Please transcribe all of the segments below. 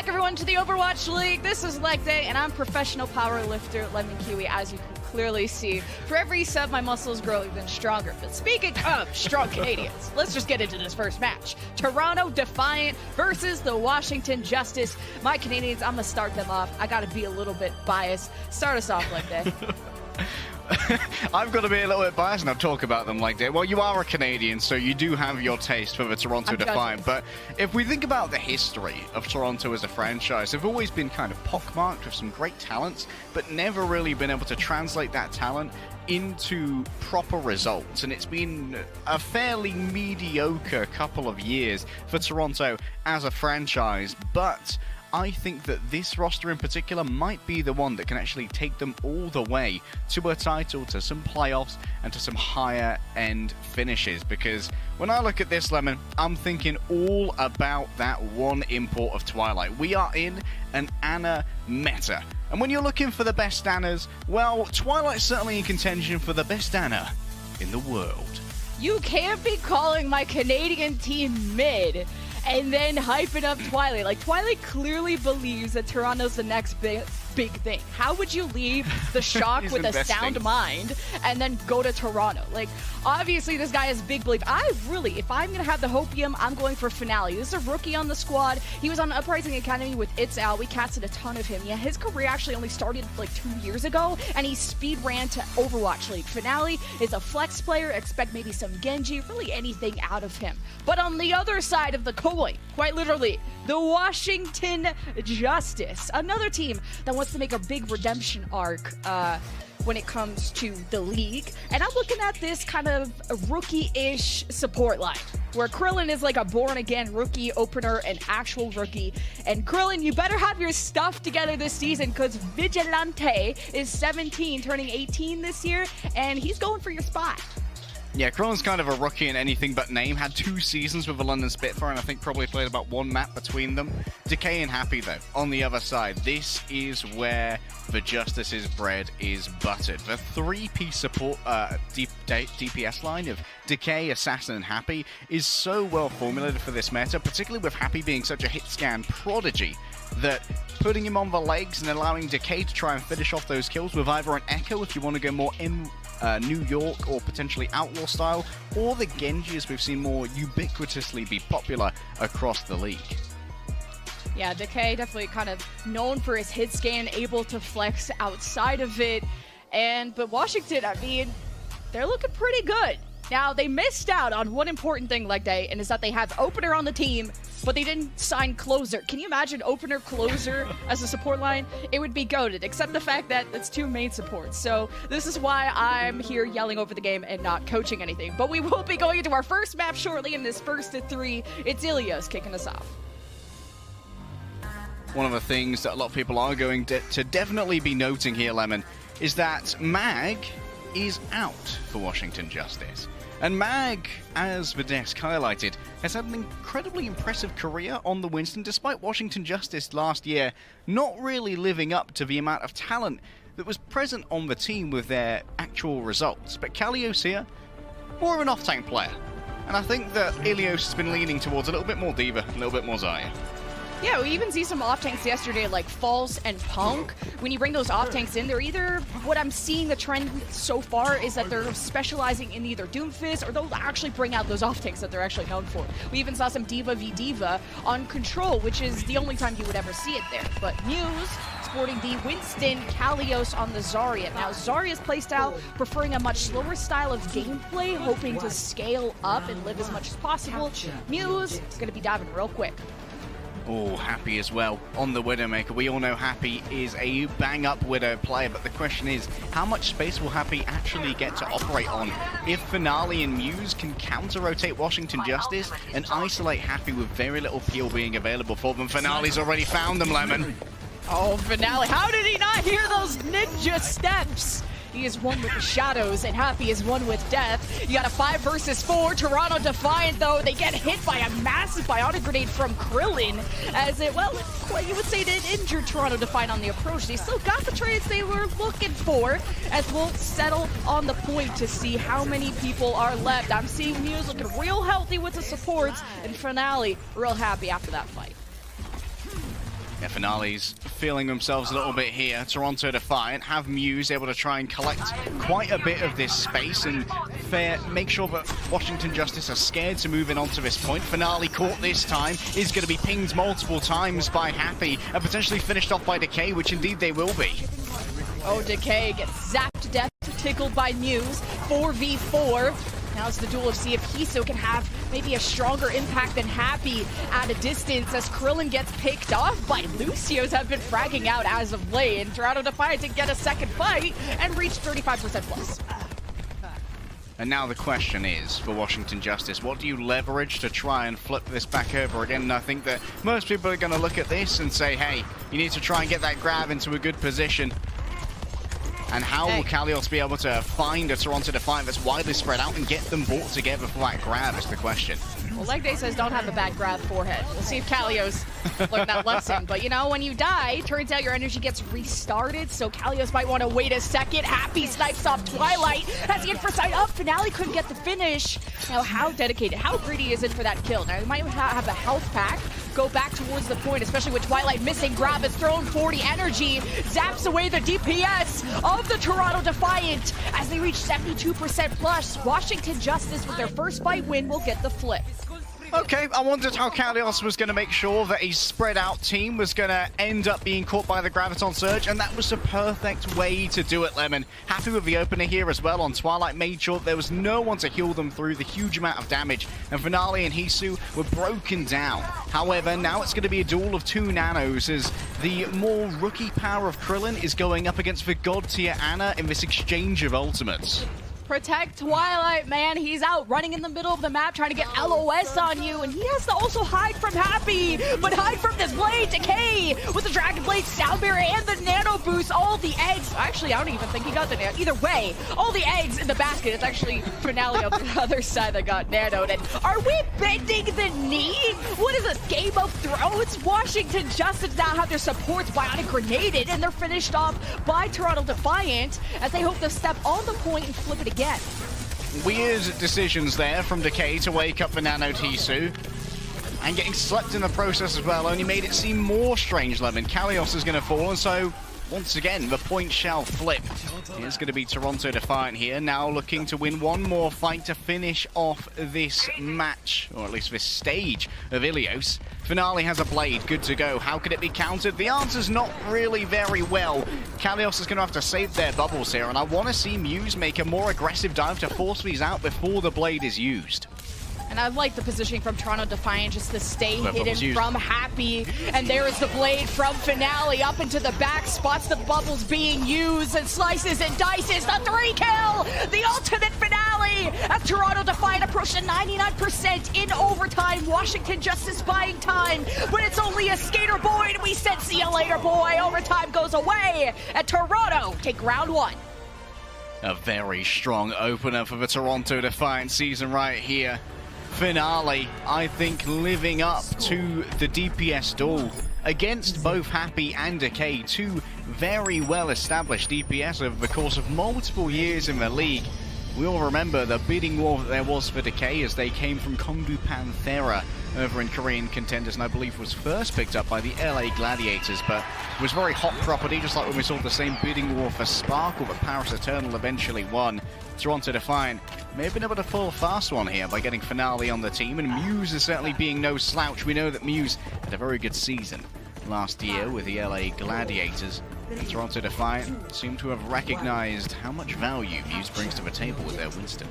back, everyone, to the Overwatch League. This is leg day, and I'm professional powerlifter Lemon Kiwi, as you can clearly see. For every set, my muscles grow even stronger. But speaking of strong Canadians, let's just get into this first match. Toronto Defiant versus the Washington Justice. My Canadians, I'm going to start them off. I got to be a little bit biased. Start us off leg day. I've got to be a little bit biased and I'll talk about them like that. Well, you are a Canadian, so you do have your taste for the Toronto Defiant. But if we think about the history of Toronto as a franchise, they've always been kind of pockmarked with some great talents, but never really been able to translate that talent into proper results. And it's been a fairly mediocre couple of years for Toronto as a franchise. But I think that this roster in particular might be the one that can actually take them all the way to a title, to some playoffs, and to some higher end finishes. Because when I look at this, Lemon, I'm thinking all about that one import of Twilight. We are in an Ana meta. And when you're looking for the best Anas, well, Twilight's certainly in contention for the best Ana in the world. You can't be calling my Canadian team mid and then hyping up Twilight. Like, Twilight clearly believes that Toronto's the next big thing. How would you leave the Shock with a sound mind and then go to Toronto? Like, obviously this guy has big belief. If I'm gonna have the hopium, I'm going for Finale. This is a rookie on the squad. He was on Uprising Academy with It's Al. We casted a ton of him. Yeah, his career actually only started like 2 years ago, and he speed ran to Overwatch League. Finale is a flex player. Expect maybe some Genji, really anything out of him. But on the other side of the coin, quite literally, the Washington Justice, another team that wants to make a big redemption arc when it comes to the league. And I'm looking at this kind of rookie-ish support line, where Krillin is like a born-again rookie opener, an actual rookie. And Krillin, you better have your stuff together this season, because Vigilante is 17, turning 18 this year, and he's going for your spot. Yeah, Krillin's kind of a rookie in anything but name. Had 2 seasons with the London Spitfire, and I think probably played about 1 map between them. Decay and Happy, though, on the other side. This is where the Justice's bread is buttered. The 3-piece support DPS line of Decay, Assassin, and Happy is so well formulated for this meta, particularly with Happy being such a hit scan prodigy, that putting him on the legs and allowing Decay to try and finish off those kills with either an Echo if you want to go more in New York or potentially Outlaw style, or the Genji, as we've seen more ubiquitously be popular across the league. Yeah, Decay definitely kind of known for his hit scan, able to flex outside of it. But Washington, I mean, they're looking pretty good. Now, they missed out on one important thing leg day, and is that they have Opener on the team, but they didn't sign Closer. Can you imagine Opener, Closer as a support line? It would be goated, except the fact that it's 2 main supports. So this is why I'm here yelling over the game and not coaching anything. But we will be going into our first map shortly in this first of 3. It's Ilios kicking us off. One of the things that a lot of people are going to definitely be noting here, Lemon, is that Mag is out for Washington Justice. And Mag, as the desk highlighted, has had an incredibly impressive career on the Winston, despite Washington Justice last year not really living up to the amount of talent that was present on the team with their actual results. But Kalios here, more of an off-tank player. And I think that Ilios has been leaning towards a little bit more Diva, a little bit more Zarya. Yeah, we even see some off-tanks yesterday, like False and Punk. When you bring those off-tanks in, they're either, what I'm seeing the trend so far is that they're specializing in either Doomfist, or they'll actually bring out those off-tanks that they're actually known for. We even saw some Diva v Diva on Control, which is the only time you would ever see it there. But Muse sporting the Winston Kalios on the Zarya. Now, Zarya's playstyle preferring a much slower style of gameplay, hoping to scale up and live as much as possible. Muse is going to be diving real quick. Oh, Happy as well on the Widowmaker. We all know Happy is a bang-up Widow player, but the question is, how much space will Happy actually get to operate on? If Finale and Muse can counter-rotate Washington Justice and isolate Happy with very little peel being available for them, Finale's already found them, Lemon. Oh, Finale, how did he not hear those ninja steps? He is one with the shadows, and Happy is one with death. You got a 5 versus 4. Toronto Defiant, though, they get hit by a massive bionic grenade from Krillin, as it, well, you would say it injured Toronto Defiant on the approach. They still got the trades they were looking for, as we'll settle on the point to see how many people are left. I'm seeing Muse looking real healthy with the supports, and Finale real happy after that fight. Finale's feeling themselves a little bit here. Toronto Defiant have Muse able to try and collect quite a bit of this space and make sure that Washington Justice are scared to move in onto this point. Finale caught this time, is going to be pinged multiple times by Happy and potentially finished off by Decay, which indeed they will be. Oh, Decay gets zapped to death, tickled by Muse, 4v4. Now it's the duel of see if Hiso can have maybe a stronger impact than Happy at a distance as Krillin gets picked off by Lucios have been fragging out as of late. And Toronto Defiant did get a second fight and reached 35% plus. And now the question is, for Washington Justice, what do you leverage to try and flip this back over again? And I think that most people are going to look at this and say, hey, you need to try and get that grab into a good position. And how will Kalios be able to find a Toronto Defiant that's widely spread out and get them brought together for that grab is the question. Well, Leg Day says don't have a bad grab forehead. We'll see if Kalios learned that lesson. But, you know, when you die, turns out your energy gets restarted, so Kalios might want to wait a second. Happy snipes off Twilight. Has the infrasight up. Finale couldn't get the finish. Now, how dedicated, how greedy is it for that kill? Now, he might have a health pack. Go back towards the point, especially with Twilight missing. Grab is thrown 40 energy. Zaps away the DPS of the Toronto Defiant as they reach 72% plus. Washington Justice with their first fight win will get the flip. Okay, I wondered how Kalios was going to make sure that a spread out team was going to end up being caught by the Graviton Surge, and that was the perfect way to do it, Lemon. Happy with the opener here as well on Twilight, made sure there was no one to heal them through the huge amount of damage, and Finale and Hisu were broken down. However, now it's going to be a duel of 2 nanos as the more rookie power of Krillin is going up against the god tier Ana in this exchange of ultimates. Protect Twilight, man. He's out running in the middle of the map trying to get LOS on you, and he has to also hide from Happy, but hide from this blade. Decay with the Dragon Blade, Sound Barrier, and the Nano Boost. All the eggs. Actually, I don't even think he got the nano. Either way, all the eggs in the basket. It's actually Finale on the other side that got nanoed. And are we bending the knee? What is this, Game of Thrones? Washington Justice now have their supports bionic grenaded, and they're finished off by Toronto Defiant as they hope to step on the point and flip it again. Weird decisions there from Decay to wake up the Nano Hisu. And getting slept in the process as well only made it seem more strange, Lemon. Kalios is going to fall, and so once again, the point shall flip. It's going to be Toronto Defiant here, now looking to win one more fight to finish off this match, or at least this stage of Ilios. Finale has a blade, good to go. How could it be countered? The answer's not really very well. Kalios is going to have to save their bubbles here, and I want to see Muse make a more aggressive dive to force these out before the blade is used. And I like the positioning from Toronto Defiant, just to stay hidden from Happy. And there is the blade from Finale up into the back, spots the bubbles being used, and slices and dices the 3-kill! The ultimate finale! As Toronto Defiant approached to 99% in overtime. Washington Justice buying time, but it's only a skater boy, and we said see you later, boy. Overtime goes away, and Toronto take round 1. A very strong opener for the Toronto Defiant season right here. Finale, I think, living up to the DPS duel against both Happy and Decay, 2 very well-established DPS over the course of multiple years in the league. We all remember the bidding war that there was for Decay as they came from Chengdu Panthera over in Korean Contenders, and I believe was first picked up by the LA Gladiators, but it was very hot property, just like when we saw the same bidding war for Sparkle, but Paris Eternal eventually won. Toronto Defiant may have been able to pull a fast one here by getting Finale on the team, and Muse is certainly being no slouch. We know that Muse had a very good season last year with the LA Gladiators, and Toronto Defiant seem to have recognized how much value Muse brings to the table with their Winston.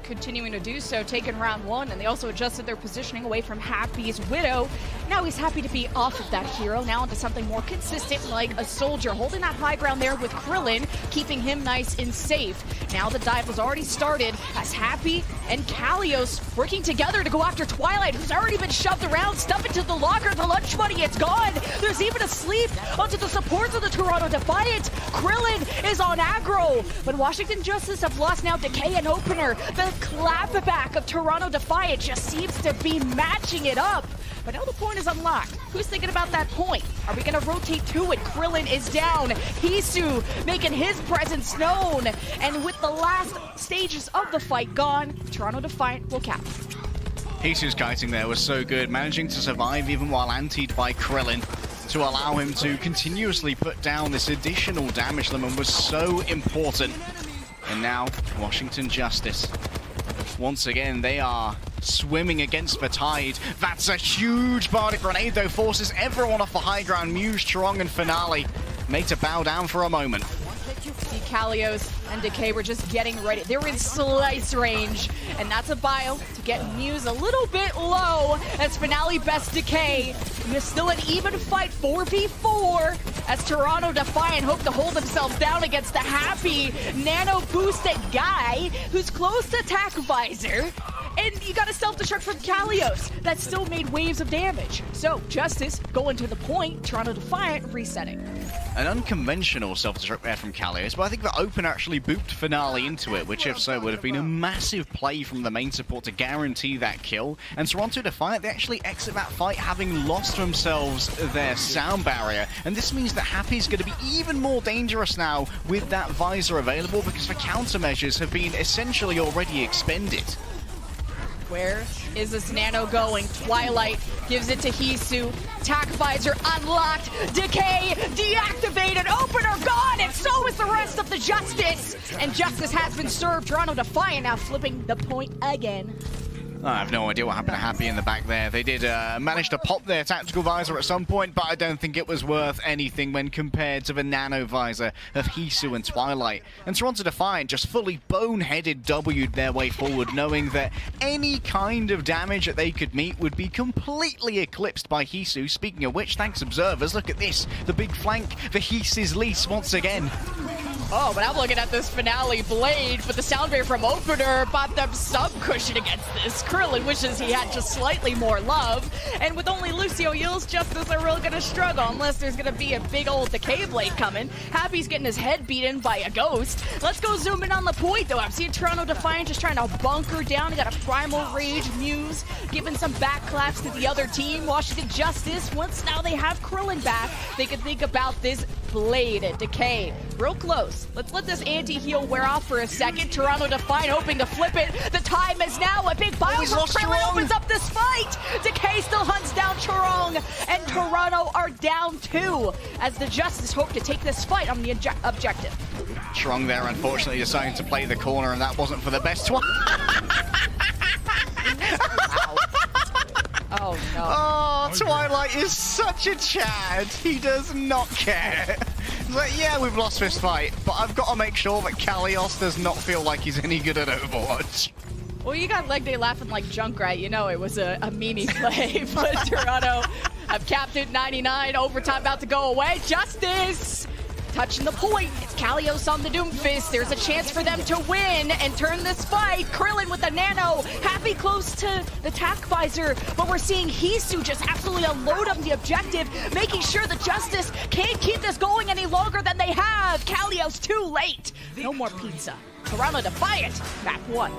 Continuing to do so, taking round 1, and they also adjusted their positioning away from Happy's Widow. Now he's happy to be off of that hero, now into something more consistent like a soldier, holding that high ground there with Krillin, keeping him nice and safe. Now the dive was already started as Happy and Kalios working together to go after Twilight, who's already been shoved around, stuff into the locker, the lunch money, it's gone. There's even a sleep onto the supports of the Toronto Defiant. Krillin is on aggro, but Washington Justice have lost now Decay and Opener. The clapback of Toronto Defiant just seems to be matching it up. But now the point is unlocked. Who's thinking about that point? Are we going to rotate to it? Krillin is down. Hisu making his presence known. And with the last stages of the fight gone, Toronto Defiant will cap. Hisu's kiting there was so good, managing to survive even while antied by Krillin. to allow him to continuously put down this additional damage limit was so important. And now, Washington Justice. Once again, they are swimming against the tide. That's a huge bardic grenade, though, forces everyone off the high ground. Muse, Chorong, and Finale made to bow down for a moment. See, Kalios and Decay were just getting ready. They were in slice range, and that's a bio to get Muse a little bit low as Finale bests Decay. And there's still an even fight, 4v4, as Toronto Defiant hope to hold themselves down against the happy nano-boosted guy who's close to attack visor. And you got a self-destruct from Kalios that still made waves of damage. So, Justice going to the point, Toronto Defiant resetting. An unconventional self-destruct there from Kalios, but I think the opener actually booped Finale into it, which if so would have been a massive play from the main support to guarantee that kill. And Toronto Defiant, they actually exit that fight having lost themselves their sound barrier. And this means that Happy's going to be even more dangerous now with that visor available because the countermeasures have been essentially already expended. Where is this Nano going? Twilight gives it to Hisu. Attack visor unlocked. Decay deactivated. Opener gone, and so is the rest of the Justice. And Justice has been served. Toronto Defiant now flipping the point again. I have no idea what happened to Happy in the back there. They did manage to pop their tactical visor at some point, but I don't think it was worth anything when compared to the nano visor of Hisu and Twilight. And Toronto Defiant just fully boneheaded W'd their way forward, knowing that any kind of damage that they could meet would be completely eclipsed by Hisu. Speaking of which, thanks observers, look at this. The big flank for Hisu's lease once again. Oh, but I'm looking at this Finale blade, but the sound wave from Opener bought them some cushion against this. Krillin wishes he had just slightly more love, and with only Lucio Yule's Justice are really gonna struggle unless there's gonna be a big old Decay blade coming. Happy's getting his head beaten by a ghost. Let's go zoom in on the point, though. I'm seeing Toronto Defiant just trying to bunker down. He got a Primal Rage Muse, giving some backclaps to the other team. Washington Justice, once now they have Krillin back, they can think about this blade. Decay, real close. Let's let this anti-heal wear off for a second. Toronto Defiant hoping to flip it. The time is now. A big bio from Krillin opens up this fight. Decay still hunts down Chorong, and Toronto are down 2 as the Justice hope to take this fight on the objective. Chorong there, unfortunately, deciding to play the corner, and that wasn't for the best one. Oh, no. Oh, Twilight is such a Chad. He does not care. He's like, yeah, we've lost this fight, but I've got to make sure that Kalios does not feel like he's any good at Overwatch. Well, you got Leg Day laughing like Junkrat. You know it was a meanie play, but Toronto have capped it 99. Overtime about to go away. Justice touching the point. It's Kalios on the Doomfist. There's a chance for them to win and turn this fight. Krillin with the nano. Happy close to the attack visor, but we're seeing Hisu just absolutely unload up the objective, making sure the Justice can't keep this going any longer than they have. Kalios too late. No more pizza. Toronto Defiant, back 1.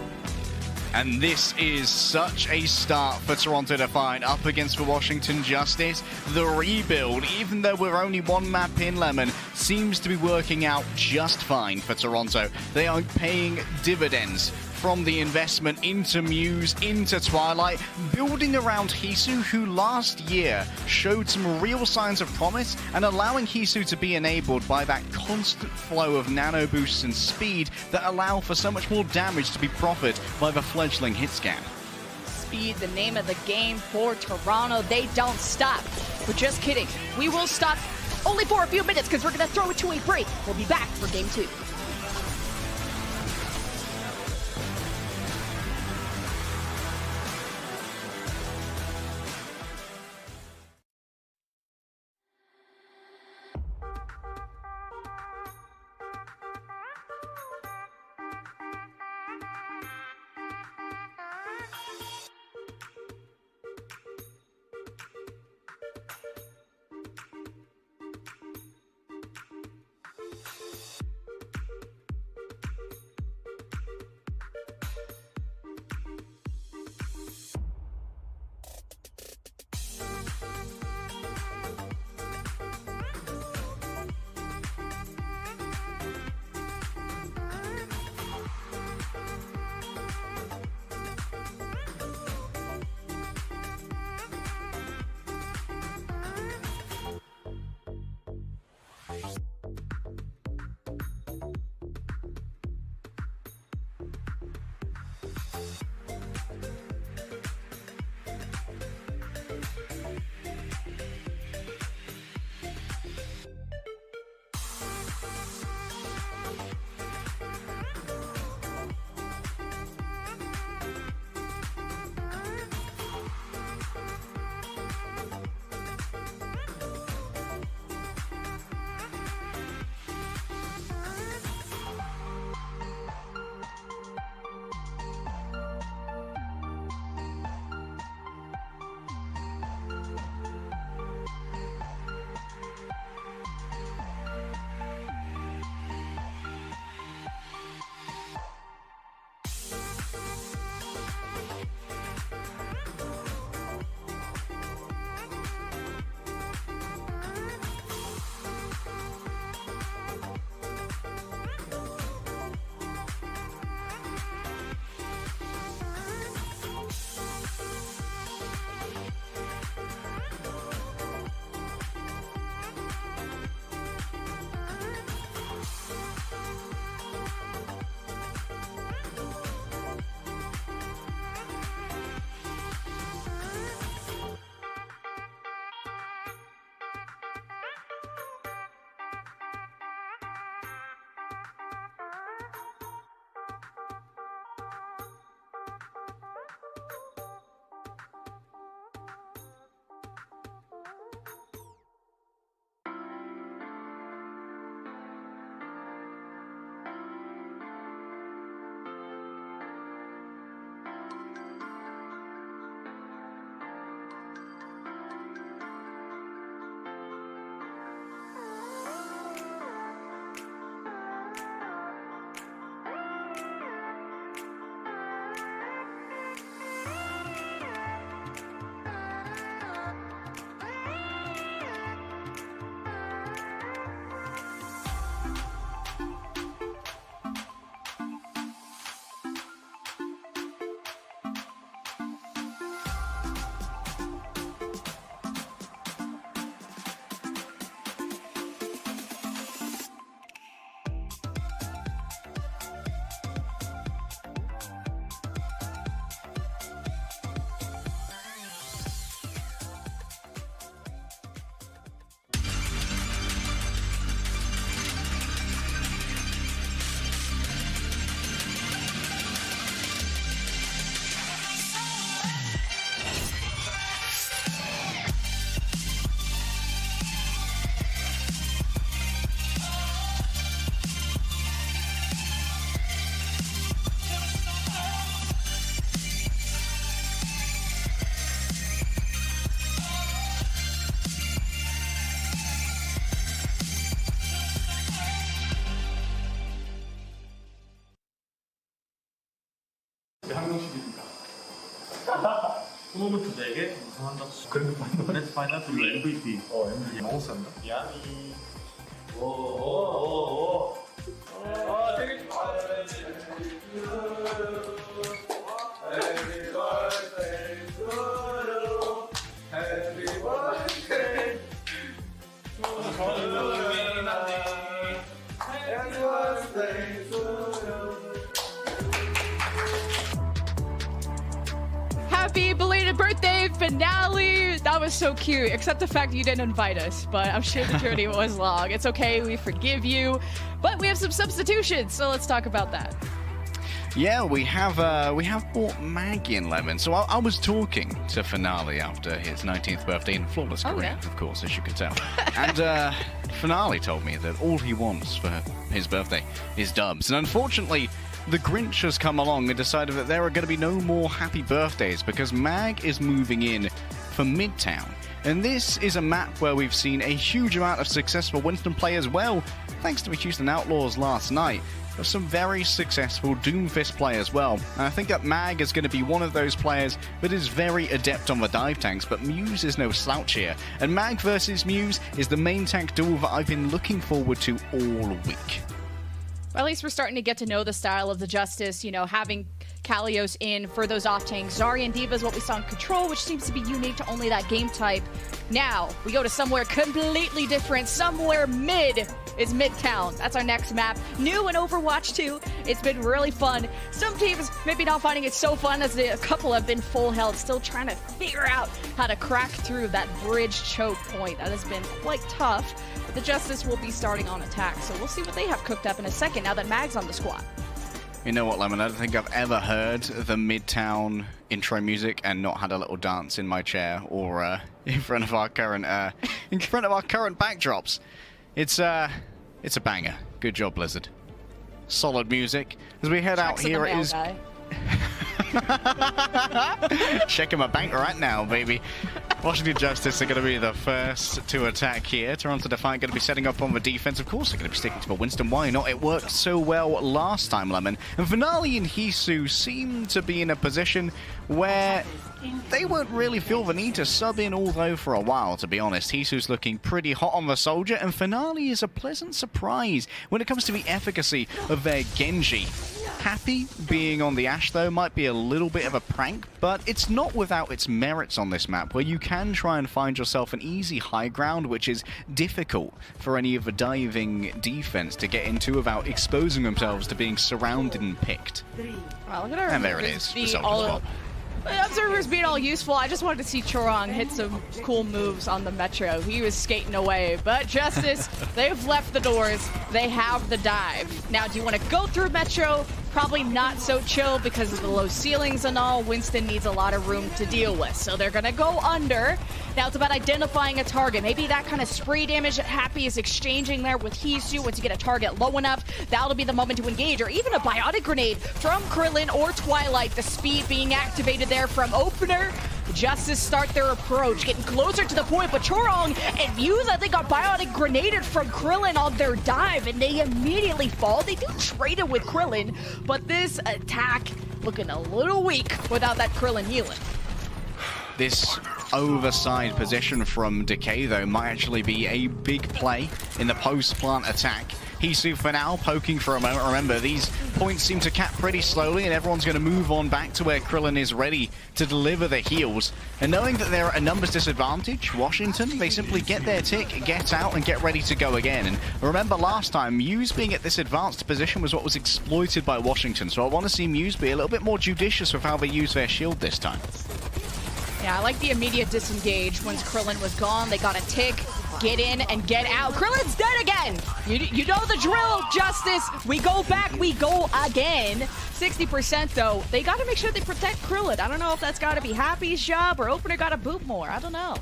And this is such a start for Toronto Defiant up against the Washington Justice. The rebuild, even though we're only one map in, Lemon, seems to be working out just fine for Toronto. They are paying dividends from the investment into Muse, into Twilight, building around Hisu, who last year showed some real signs of promise, and allowing Hisu to be enabled by that constant flow of nano boosts and speed that allow for so much more damage to be proffered by the fledgling hit scan. Speed, the name of the game for Toronto. They don't stop. We're just kidding. We will stop only for a few minutes because we're going to throw it to a break. We'll be back for game 2. 한명씩입니다. 토너먼트 4개 우승한다. 그랜드 파이널 그리고 MVP. MVP 너무 싼다. 야미. 오오오오. 되게 좋아. Happy birthday to you. Happy birthday. Happy birthday to you. Happy belated birthday finale! That was so cute, except the fact you didn't invite us, but I'm sure the journey was long. It's okay, we forgive you. But we have some substitutions, so let's talk about that. Yeah, we have brought Maggie in Lemon. So I was talking to Finale after his 19th birthday in flawless career, of course, as you can tell. And Finale told me that all he wants for his birthday is dubs. And unfortunately, the Grinch has come along and decided that there are going to be no more happy birthdays because Mag is moving in for Midtown. And this is a map where we've seen a huge amount of successful Winston play as well, thanks to the Houston Outlaws last night. There's some very successful Doomfist play as well. And I think that Mag is going to be one of those players that is very adept on the dive tanks, but Muse is no slouch here. And Mag versus Muse is the main tank duel that I've been looking forward to all week. At least we're starting to get to know the style of the Justice, you know, having Kalios in for those off-tanks. Zarya and D.Va is what we saw in Control, which seems to be unique to only that game type. Now, we go to somewhere completely different. Somewhere mid is Midtown. That's our next map. New in Overwatch 2. It's been really fun. Some teams maybe not finding it so fun as a couple have been full health, still trying to figure out how to crack through that bridge choke point. That has been quite tough. But the Justice will be starting on attack, so we'll see what they have cooked up in a second now that Mag's on the squad. You know what, Lemon? I don't think I've ever heard the Midtown intro music and not had a little dance in my chair or in front of our current backdrops. It's a banger. Good job, Blizzard. Solid music. As we head out here, it is. Checking my bank right now, baby. Washington Justice are going to be the first to attack here. Toronto Defiant going to be setting up on the defense. Of course, they're going to be sticking to the Winston. Why not? It worked so well last time, Lemon. And Finale and Hisu seem to be in a position where they won't really feel the need to sub in, although for a while, to be honest. Hisu's looking pretty hot on the Soldier, and Finale is a pleasant surprise when it comes to the efficacy of their Genji. Happy being on the Ashe, though, might be a little bit of a prank, but it's not without its merits on this map, where you can try and find yourself an easy high ground, which is difficult for any of the diving defense to get into without exposing themselves to being surrounded and picked. Wow, look at our and there it is. The Observers being all useful. I just wanted to see Chorong hit some cool moves on the Metro. He was skating away, but Justice, they've left the doors. They have the dive. Now, do you want to go through Metro? Probably not so chill because of the low ceilings and all. Winston needs a lot of room to deal with, so they're going to go under. Now, it's about identifying a target. Maybe that kind of spray damage that Happy is exchanging there with Hisu. Once you get a target low enough, that'll be the moment to engage, or even a biotic grenade from Krillin or Twilight. The speed being activated there from Opener. Justice start their approach, getting closer to the point, but Chorong and View that they got biotic grenaded from Krillin on their dive, and they immediately fall. They do trade it with Krillin, but this attack looking a little weak without that Krillin healing. This overside position from Decay, though, might actually be a big play in the post-plant attack. Hisu for now, poking for a moment. Remember, these points seem to cap pretty slowly, and everyone's going to move on back to where Krillin is ready to deliver the heals. And knowing that they're at a numbers disadvantage, Washington, they simply get their tick, get out, and get ready to go again. And remember last time, Muse being at this advanced position was what was exploited by Washington, so I want to see Muse be a little bit more judicious with how they use their shield this time. Yeah, I like the immediate disengage. Once Krillin was gone, they got a tick. Get in and get out. Krillin's dead again. You know the drill, Justice. We go back, we go again. 60% though. They got to make sure they protect Krillin. I don't know if that's got to be Happy's job or Opener got to boot more. I don't know.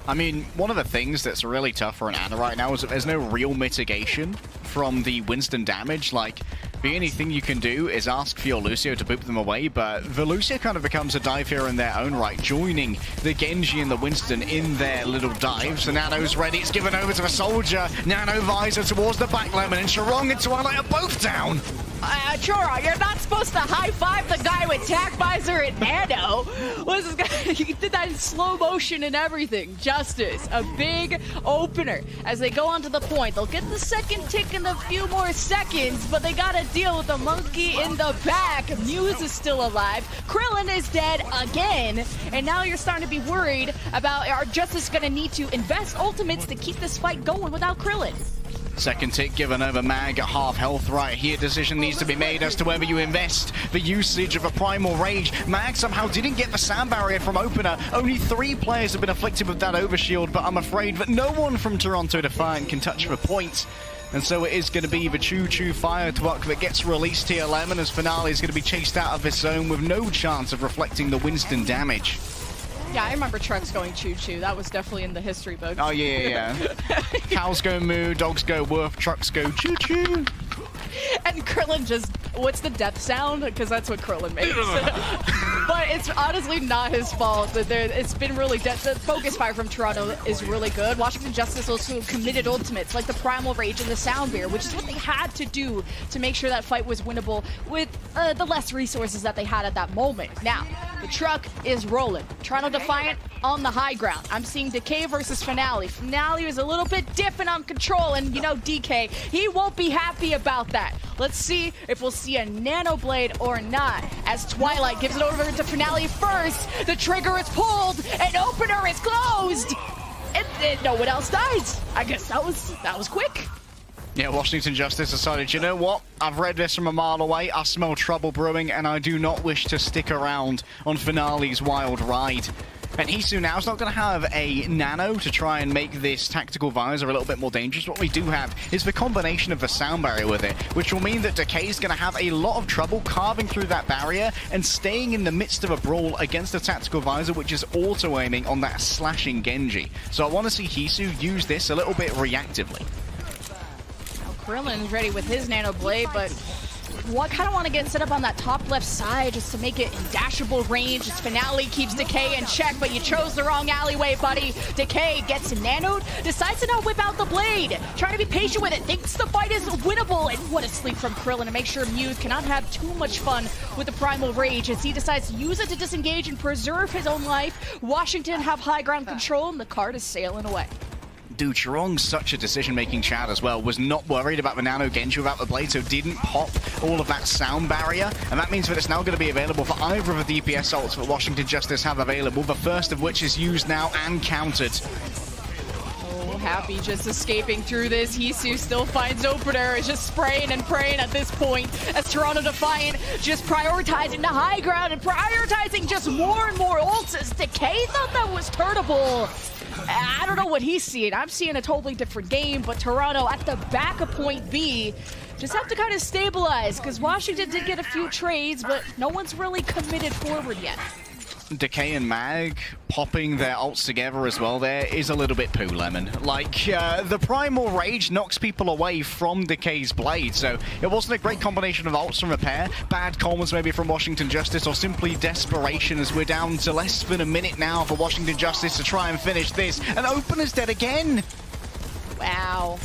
I mean, one of the things that's really tough for an Ana right now is that there's no real mitigation from the Winston damage. Like, the only thing you can do is ask for your Lucio to boop them away, but the Lucio kind of becomes a dive here in their own right, joining the Genji and the Winston in their little dives. The Nano's ready, it's given over to the Soldier. Nano Visor towards the back, Lemon, and Chorong and Twilight are both down. Chora, you're not supposed to high-five the guy with Tac Visor and Nano. What's this guy? He did that in slow motion and everything. Justice, a big opener. As they go onto the point, they'll get the second tick in a few more seconds, but they gotta deal with the monkey in the back. Muse is still alive. Krillin is dead again. And now you're starting to be worried about, are Justice gonna need to invest ultimates to keep this fight going without Krillin? Second tick given over Mag at half health right here. Decision needs to be made as to whether you invest the usage of a Primal Rage. Mag somehow didn't get the sound barrier from Opener. Only 3 players have been afflicted with that overshield, but I'm afraid that no one from Toronto Defiant can touch the point. And so it is going to be the Choo-Choo Fire Truck that gets released here, Lemon, as Finale is going to be chased out of this zone with no chance of reflecting the Winston damage. Yeah, I remember trucks going choo-choo. That was definitely in the history books. Oh, yeah. Cows go moo, dogs go woof, trucks go choo-choo. And Krillin just, what's the death sound? Because that's what Krillin makes. But it's honestly not his fault. It's been really, the focus fire from Toronto is really good. Washington Justice also committed ultimates, like the Primal Rage and the Sound Beer, which is what they had to do to make sure that fight was winnable with the less resources that they had at that moment. Now, the truck is rolling. Toronto Defiant on the high ground. I'm seeing Decay versus Finale. Finale is a little bit different on control, and you know DK, he won't be happy about that. Let's see if we'll see a Nano Blade or not. As Twilight gives it over to Finale first, the trigger is pulled, and opener is closed, and no one else dies. I guess that was quick. Yeah, Washington Justice decided, you know what? I've read this from a mile away. I smell trouble brewing, and I do not wish to stick around on Finale's wild ride. And Hisu now is not going to have a nano to try and make this tactical visor a little bit more dangerous. What we do have is the combination of the sound barrier with it, which will mean that Decay is going to have a lot of trouble carving through that barrier and staying in the midst of a brawl against a tactical visor, which is auto-aiming on that slashing Genji. So I want to see Hisu use this a little bit reactively. Krillin's ready with his Nano Blade, but kind of want to get set up on that top left side just to make it in dashable range. As Finale keeps Decay in check, but you chose the wrong alleyway, buddy. Decay gets nanoed, decides to not whip out the blade, trying to be patient with it, thinks the fight is winnable, and what a sleep from Krillin to make sure Muse cannot have too much fun with the Primal Rage as he decides to use it to disengage and preserve his own life. Washington have high ground control, and the card is sailing away. Dude, Charong's such a decision-making Chad as well. Was not worried about the Nano Genji without the blade, so didn't pop all of that sound barrier. And that means that it's now going to be available for either of the DPS ults that Washington Justice have available, the first of which is used now and countered. Oh, Happy just escaping through this. Hisu still finds opener, is just spraying and praying at this point as Toronto Defiant just prioritizing the high ground and prioritizing just more and more ults as Decay thought that was turnable. I don't know what he's seeing. I'm seeing a totally different game, but Toronto at the back of point B just have to kind of stabilize because Washington did get a few trades, but no one's really committed forward yet. Decay and Mag popping their ults together as well there is a little bit poo lemon. Like, the Primal Rage knocks people away from Decay's blade, so it wasn't a great combination of ults and repair. Bad comms maybe from Washington Justice, or simply desperation as we're down to less than a minute now for Washington Justice to try and finish this. And opener's dead again! Wow.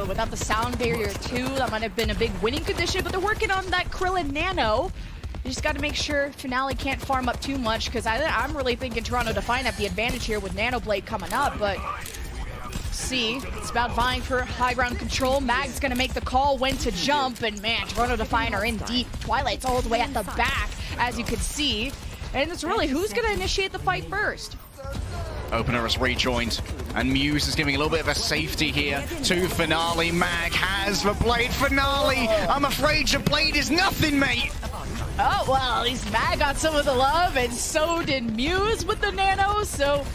Without the sound barrier too, that might have been a big winning condition, but they're working on that Krillin Nano. You just got to make sure Finale can't farm up too much, because I'm really thinking Toronto Defiant have the advantage here with Nano Blade coming up, but see, it's about vying for high ground control. Mag's going to make the call when to jump, and man, Toronto Defiant are in deep. Twilight's all the way at the back, as you can see, and it's really who's going to initiate the fight first. Opener has rejoined, and Muse is giving a little bit of a safety here to Finale. Mag has the blade. Finale, I'm afraid your blade is nothing, mate. Oh, well, at least Mag got some of the love, and so did Muse with the Nano, so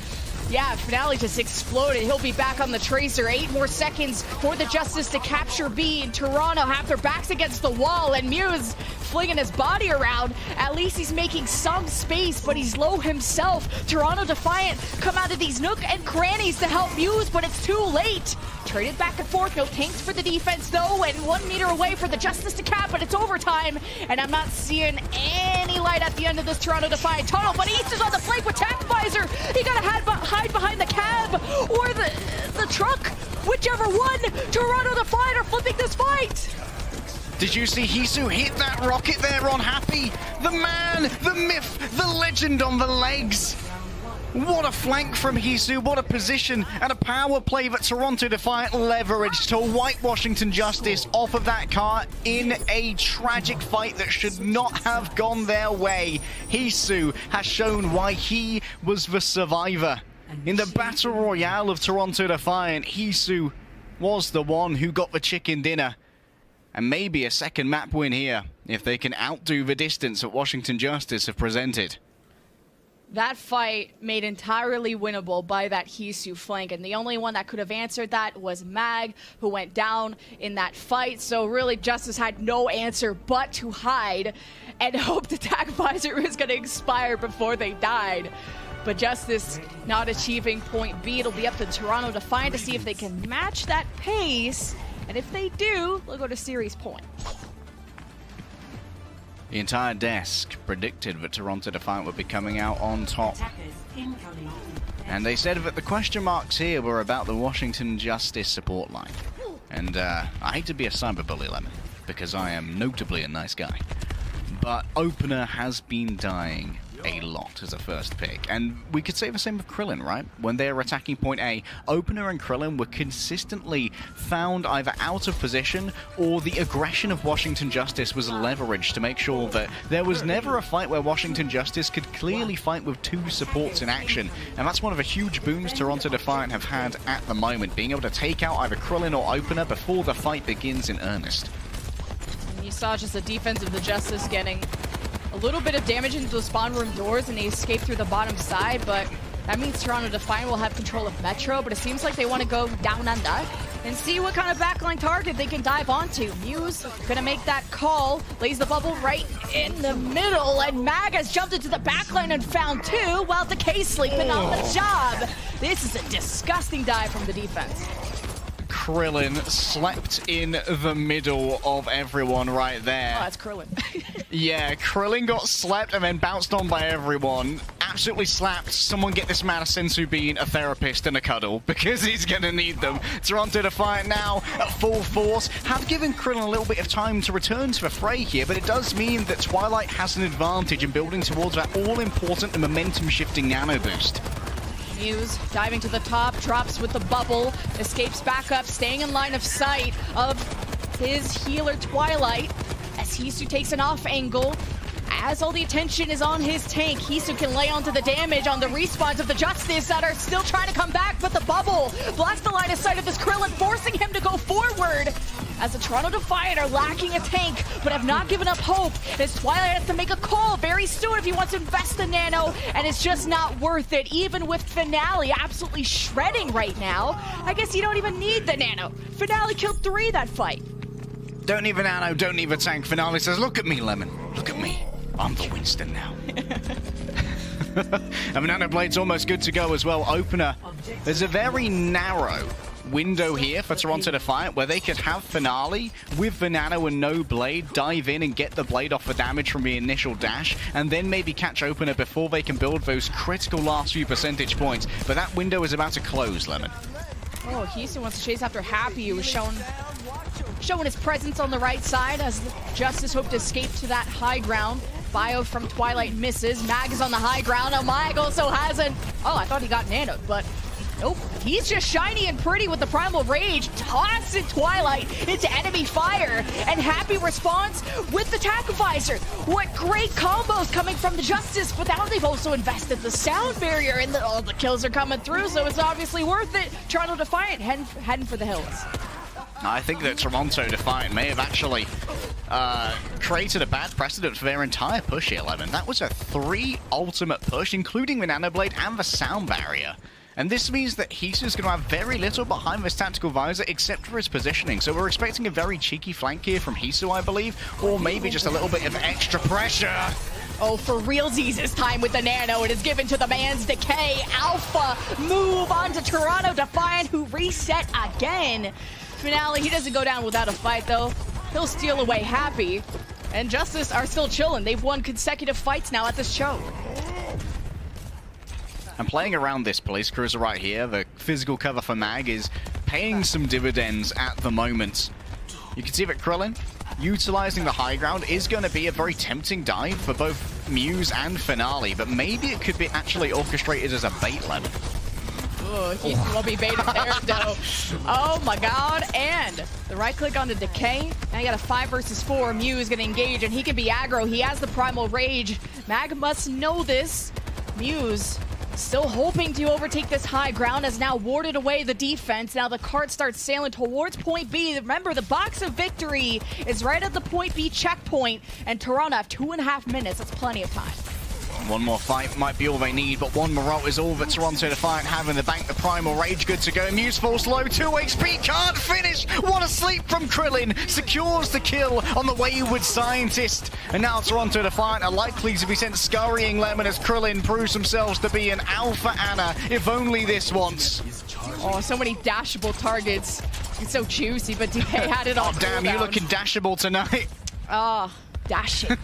yeah, Finale just exploded. He'll be back on the Tracer. 8 more seconds for the Justice to capture B, and Toronto have their backs against the wall, and Muse flinging his body around. At least he's making some space, but he's low himself. Toronto Defiant come out of these nook and crannies to help Muse, but it's too late. Traded back and forth, no tanks for the defense though, and 1 meter away for the Justice to cap, but it's overtime, and I'm not seeing any light at the end of this Toronto Defiant tunnel, but East is on the flank with Tac Visor. He gotta hide behind the cab or the truck, whichever one. Toronto Defiant are flipping this fight. Did you see Hisu hit that rocket there on Happy? The man, the myth, the legend on the legs. What a flank from Hisu, what a position and a power play that Toronto Defiant leveraged to wipe Washington Justice off of that car in a tragic fight that should not have gone their way. Hisu has shown why he was the survivor. In the Battle Royale of Toronto Defiant, Hisu was the one who got the chicken dinner. And maybe a second map win here, if they can outdo the distance that Washington Justice have presented. That fight made entirely winnable by that Hisu flank, and the only one that could have answered that was Mag, who went down in that fight. So really, Justice had no answer but to hide and hope the Tac Visor was going to expire before they died. But Justice not achieving point B. It'll be up to Toronto Defiant to see if they can match that pace. And if they do, they'll go to series point. The entire desk predicted that Toronto Defiant would be coming out on top. And they said that the question marks here were about the Washington Justice support line. And I hate to be a cyberbully, Lemon, because I am notably a nice guy. But Opener has been dying a locked as a first pick. And we could say the same with Krillin, right? When they're attacking point A, Opener and Krillin were consistently found either out of position or the aggression of Washington Justice was leveraged to make sure that there was never a fight where Washington Justice could clearly fight with two supports in action. And that's one of the huge boons Toronto Defiant have had at the moment, being able to take out either Krillin or Opener before the fight begins in earnest. And you saw just the defense of the Justice getting a little bit of damage into the spawn room doors, and they escape through the bottom side, but that means Toronto Defiant will have control of Metro, but it seems like they want to go down under and see what kind of backline target they can dive onto. Muse gonna make that call, lays the bubble right in the middle, and Mag has jumped into the backline and found two, while Decay sleeping on the job. This is a disgusting dive from the defense. Krillin slept in the middle of everyone right there. Oh, that's Krillin. Yeah, Krillin got slept and then bounced on by everyone. Absolutely slapped. Someone get this man a Sensu Bean, a therapist, and a cuddle, because he's going to need them. Toronto Defiant now at full force. Have given Krillin a little bit of time to return to the fray here, but it does mean that Twilight has an advantage in building towards that all-important and momentum-shifting nano boost. Muse diving to the top, drops with the bubble, escapes back up, staying in line of sight of his healer Twilight, as Hisu takes an off angle. As all the attention is on his tank, Hisu can lay onto the damage on the respawns of the Justice that are still trying to come back, but the bubble blocks the line of sight of this Krillin, forcing him to go forward. As the Toronto Defiant are lacking a tank, but have not given up hope, as Twilight has to make a call very soon if he wants to invest the nano, and it's just not worth it, even with Finale absolutely shredding right now. I guess you don't even need the nano. Finale killed 3 that fight. Don't need a nano, don't need a tank. Finale says, look at me, Lemon. Look at me. I'm the Winston now. And Nano Blade's almost good to go as well. Opener. There's a very narrow window here for Toronto Defiant where they could have Finale with the Nano and no Blade, dive in and get the Blade off the damage from the initial dash, and then maybe catch Opener before they can build those critical last few percentage points. But that window is about to close, Lemon. Oh, Houston wants to chase after Happy, who was showing his presence on the right side as Justice hoped to escape to that high ground. Bio from Twilight misses. Mag is on the high ground. Oh, Mag also hasn't. Oh, I thought he got nanoed, but nope. He's just shiny and pretty with the Primal Rage. Tossing Twilight into enemy fire. And Happy responds with the Tackvisor. What great combos coming from the Justice, but now they've also invested the sound barrier, and all the kills are coming through, so it's obviously worth it. Toronto Defiant heading for the hills. I think that Toronto Defiant may have actually created a bad precedent for their entire push here, Lemon. That was a 3 ultimate push, including the Nano Blade and the sound barrier. And this means that Hisu's going to have very little behind this tactical visor except for his positioning. So we're expecting a very cheeky flank here from Hisu, I believe, or maybe just a little bit of extra pressure. Oh, for realsies this time with the Nano. It is given to the man's Decay. Alpha move on to Toronto Defiant, who reset again. Finale, he doesn't go down without a fight, though. He'll steal away Happy. And Justice are still chilling. They've won consecutive fights now at this show. And playing around this police cruiser right here, the physical cover for Mag is paying some dividends at the moment. You can see that Krillin, utilizing the high ground, is going to be a very tempting dive for both Muse and Finale, but maybe it could be actually orchestrated as a bait lemon. Oh, he will be baited there, though. Oh my god, and the right click on the Decay. Now you got a 5 versus 4. Mew is going to engage, and he can be aggro. He has the Primal Rage. Mag must know this. Muse still hoping to overtake this high ground, has now warded away the defense. Now the cart starts sailing towards point B. Remember, the box of victory is right at the point B checkpoint, and Toronto have 2.5 minutes. That's plenty of time. One more fight might be all they need, but one more is all that Toronto Defiant have in the bank. The Primal Rage good to go. Muse falls low, 2 HP, can't finish. What a sleep from Krillin. Secures the kill on the wayward scientist. And now Toronto Defiant are likely to be sent scurrying, Lemon, as Krillin proves themselves to be an alpha Ana, if only this once. Oh, so many dashable targets. It's so juicy, but DK had it all. Oh, damn, you looking dashable tonight. Oh, dashing.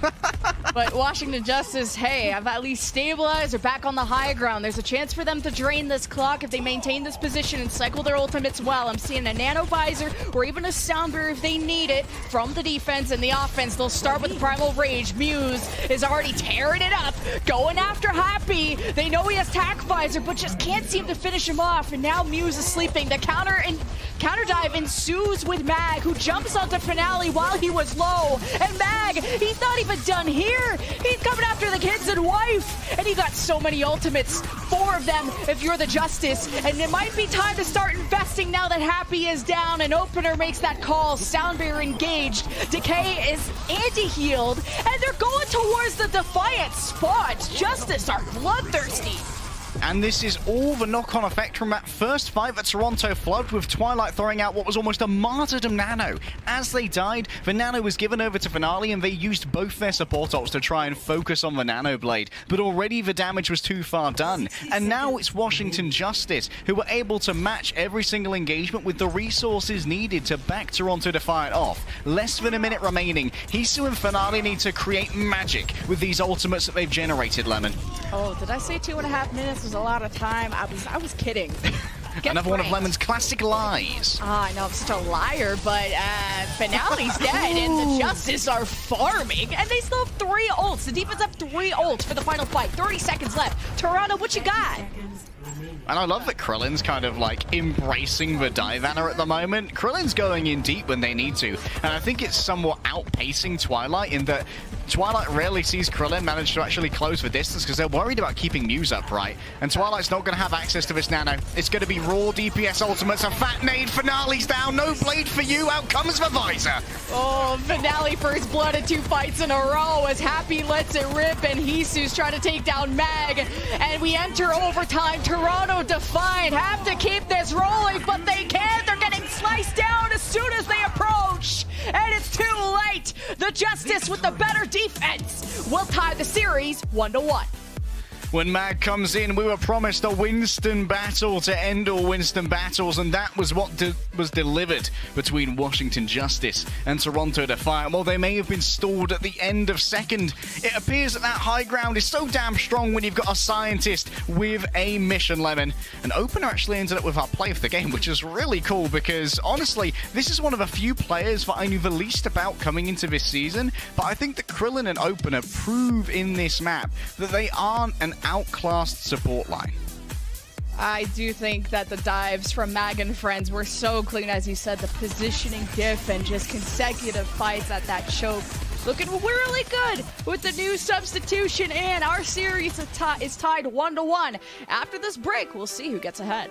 But Washington Justice, hey, have at least stabilized. They're back on the high ground. There's a chance for them to drain this clock if they maintain this position and cycle their ultimates well. I'm seeing a Nano Visor or even a Sound Barrier if they need it from the defense and the offense. They'll start with Primal Rage. Muse is already tearing it up, going after Happy. They know he has Tac Visor, but just can't seem to finish him off. And now Muse is sleeping. The counter dive ensues with Mag, who jumps onto Finale while he was low. And Mag, he's not even done here. He's coming after the kids and wife. And he got so many ultimates, 4 of them if you're the Justice. And it might be time to start investing now that Happy is down. And Opener makes that call. Sound Barrier engaged. Decay is anti-healed. And they're going towards the Defiant spot. Justice are bloodthirsty. And this is all the knock-on effect from that first fight that Toronto flubbed, with Twilight throwing out what was almost a martyrdom Nano. As they died, the Nano was given over to Finale, and they used both their support ults to try and focus on the Nano Blade. But already the damage was too far done. And now it's Washington Justice, who were able to match every single engagement with the resources needed to back Toronto Defiant off. Less than a minute remaining. Hisu and Finale need to create magic with these ultimates that they've generated, Lemon. Oh, did I say 2.5 minutes was a lot of time? I was kidding. Another one of Lemon's classic lies. I know, I'm such a liar, but Finale's dead, and the Justice are farming, and they still have 3 ults. The defense have 3 ults for the final fight. 30 seconds left. Toronto, what you got? And I love that Krillin's kind of like embracing the dive Anna at the moment. Krillin's going in deep when they need to. And I think it's somewhat outpacing Twilight in that Twilight rarely sees Krillin manage to actually close the distance because they're worried about keeping Muse upright. And Twilight's not going to have access to this Nano. It's going to be raw DPS ultimates. A fat nade. Finale's down. No blade for you. Out comes the Visor. Oh, Finale first blood in 2 fights in a row as Happy lets it rip, and Hisu's trying to take down Mag. And we enter overtime. Toronto Defiant have to keep this rolling, but they can't. They're getting sliced down as soon as they approach. And it's too late. The Justice with the better defense will tie the series 1-1. When Mag comes in, we were promised a Winston battle to end all Winston battles, and that was what was delivered between Washington Justice and Toronto Defiant. While they may have been stalled at the end of second, it appears that high ground is so damn strong when you've got a scientist with a mission, Lemon. And Opener actually ended up with our play of the game, which is really cool because, honestly, this is one of the few players that I knew the least about coming into this season, but I think that Krillin and Opener prove in this map that they aren't an outclassed support line. I do think that the dives from Mag and friends were so clean, as you said, the positioning diff and just consecutive fights at that choke. Looking really good with the new substitution, and our series is tied 1-1. After this break, we'll see who gets ahead.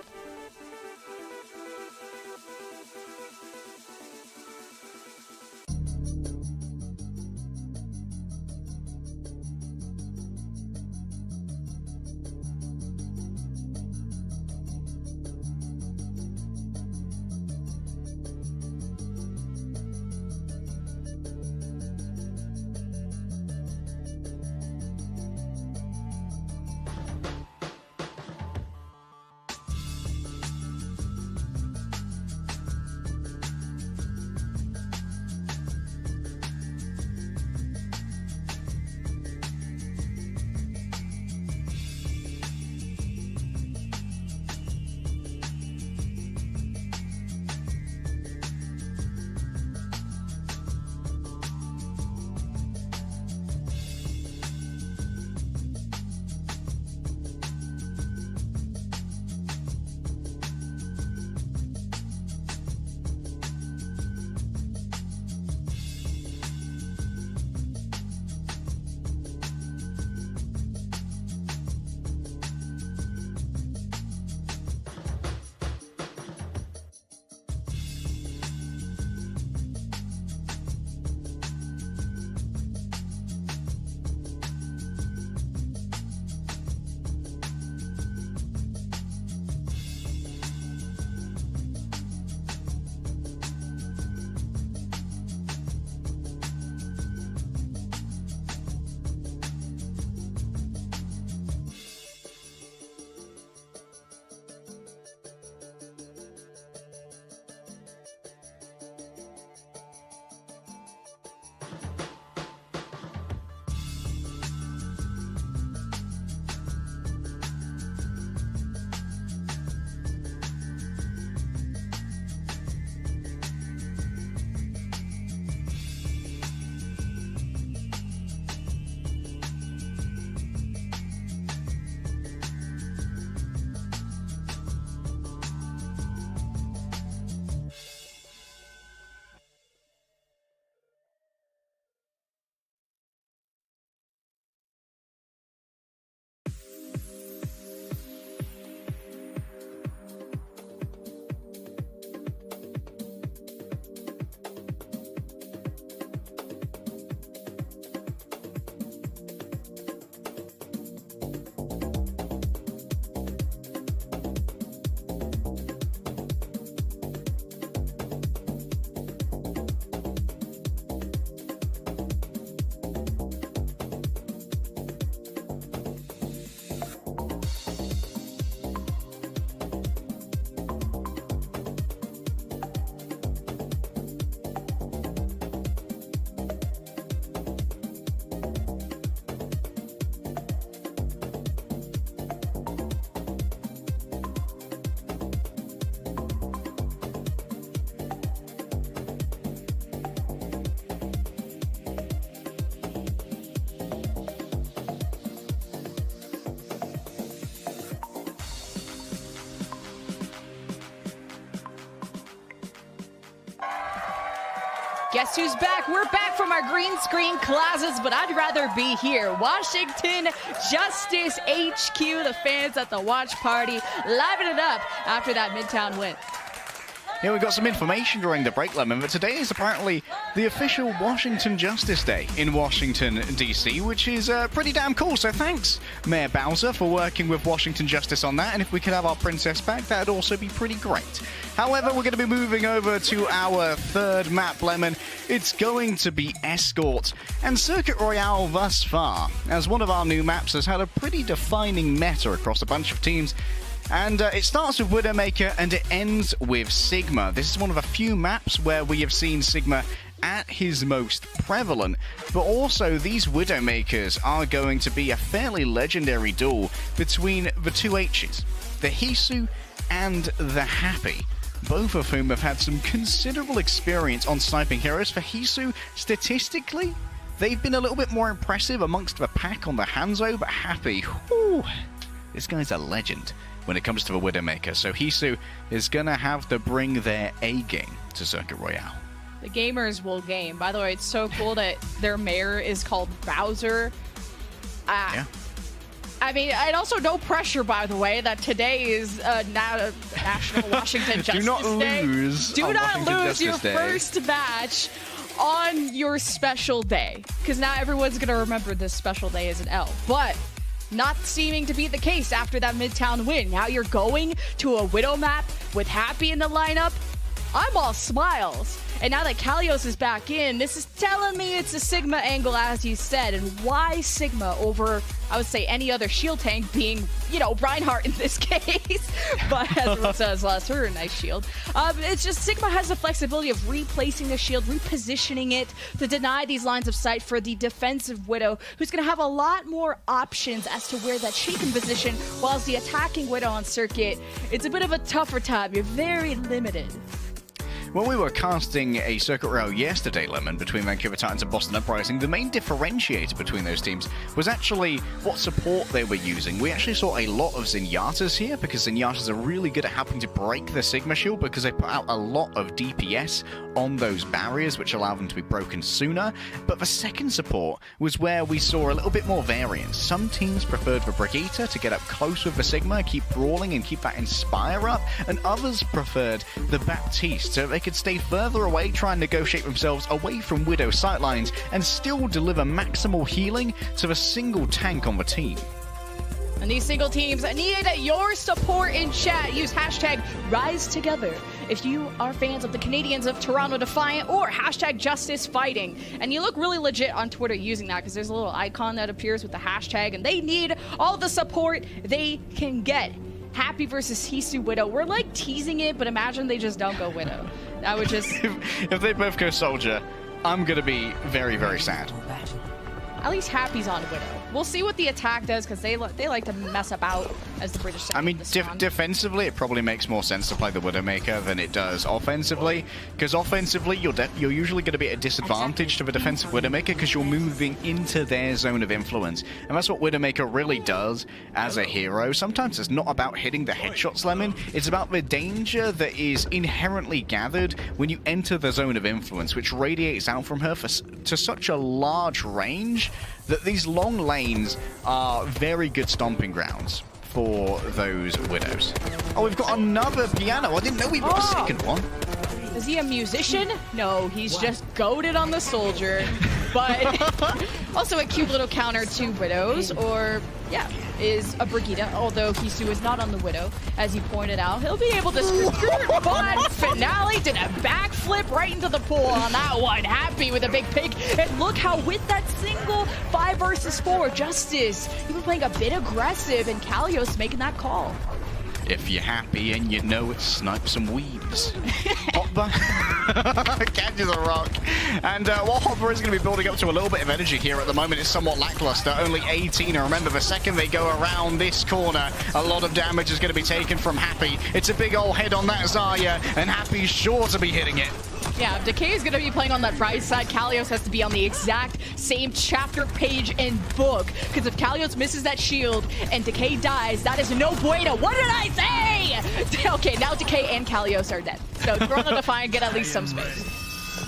Guess who's back? We're back from our green screen closets, but I'd rather be here. Washington Justice HQ, the fans at the watch party, liven it up after that Midtown win. Yeah, we got some information during the break, Lemon, but today is apparently the official Washington Justice Day in Washington, D.C., which is pretty damn cool. So thanks, Mayor Bowser, for working with Washington Justice on that. And if we could have our princess back, that'd also be pretty great. However, we're going to be moving over to our third map, Lemon. It's going to be Escort. And Circuit Royale thus far, as one of our new maps, has had a pretty defining meta across a bunch of teams. And it starts with Widowmaker and it ends with Sigma. This is one of a few maps where we have seen Sigma at his most prevalent, but also these Widowmakers are going to be a fairly legendary duel between the two H's, the Hisu and the Happy, both of whom have had some considerable experience on sniping heroes. For Hisu, statistically, they've been a little bit more impressive amongst the pack on the Hangzhou, but Happy, whew, this guy's a legend when it comes to the Widowmaker. So Hisu is going to have to bring their A-game to Circuit Royale. The gamers will game. By the way, it's so cool that their mayor is called Bowser. Yeah. I mean, and also no pressure, by the way, that today is National Washington Justice Day. Do not lose. Do not lose your Day. first match on your special day, because now everyone's going to remember this special day as an L. But not seeming to be the case after that Midtown win. Now you're going to a Widow map with Happy in the lineup. I'm all smiles. And now that Kalios is back in, this is telling me it's a Sigma angle, as you said. And why Sigma over, I would say, any other shield tank, being, you know, Reinhardt in this case. But as everyone says, last her a nice shield. It's just Sigma has the flexibility of replacing the shield, repositioning it to deny these lines of sight for the defensive Widow, who's going to have a lot more options as to where that she can position, whilst the attacking Widow on circuit, it's a bit of a tougher time. You're very limited. When we were casting a Circuit Royale yesterday, Lemon, between Vancouver Titans and Boston Uprising, the main differentiator between those teams was actually what support they were using. We actually saw a lot of Zenyatas here, because Zenyatas are really good at helping to break the Sigma shield, because they put out a lot of DPS on those barriers, which allow them to be broken sooner. But the second support was where we saw a little bit more variance. Some teams preferred the Brigitte to get up close with the Sigma, keep brawling and keep that Inspire up, and others preferred the Baptiste, so they could stay further away, try and negotiate themselves away from Widow sightlines, and still deliver maximal healing to a single tank on the team. And these single teams need your support in chat. Use hashtag #RiseTogether if you are fans of the Canadians of Toronto Defiant, or hashtag #JusticeFighting. And you look really legit on Twitter using that, because there's a little icon that appears with the hashtag, and they need all the support they can get. Happy versus Hisu Widow. We're like teasing it, but imagine they just don't go Widow. That would just... if they both go Soldier, I'm going to be very, very sad. At least Happy's on Widow. We'll see what the attack does, because they like to mess about, as the British say. I mean, defensively, it probably makes more sense to play the Widowmaker than it does offensively, because offensively, you're usually going to be at a disadvantage to the defensive Widowmaker, because you're moving into their zone of influence. And that's what Widowmaker really does as a hero. Sometimes it's not about hitting the headshots, Lemon. It's about the danger that is inherently gathered when you enter the zone of influence, which radiates out from her to such a large range that these long lanes are very good stomping grounds for those Widows. Oh, we've got another piano. I didn't know we got a second one. Is he a musician? No, he's just goated on the Soldier. But also a cute little counter to Widows, or, yeah, is a Brigitte, although Hisu is not on the Widow, as you pointed out. He'll be able to skirt, but Finale did a backflip right into the pool on that one. Happy with a big pick. And look how with that single 5 versus 4, Justice, you've been playing a bit aggressive, and Kalios making that call. If you're happy and you know it, snipe some weaves. Hopper catches a rock. And while Hopper is going to be building up to a little bit of energy here at the moment, it's somewhat lackluster. Only 18. And remember, the second they go around this corner, a lot of damage is going to be taken from Happy. It's a big old head on that Zarya, and Happy's sure to be hitting it. Yeah, if Decay is going to be playing on that right side, Kalios has to be on the exact same chapter, page, and book. Because if Kalios misses that shield and Decay dies, that is no bueno. What did I say? Okay, now Decay and Kalios are dead. So Toronto Defiant get at least some space.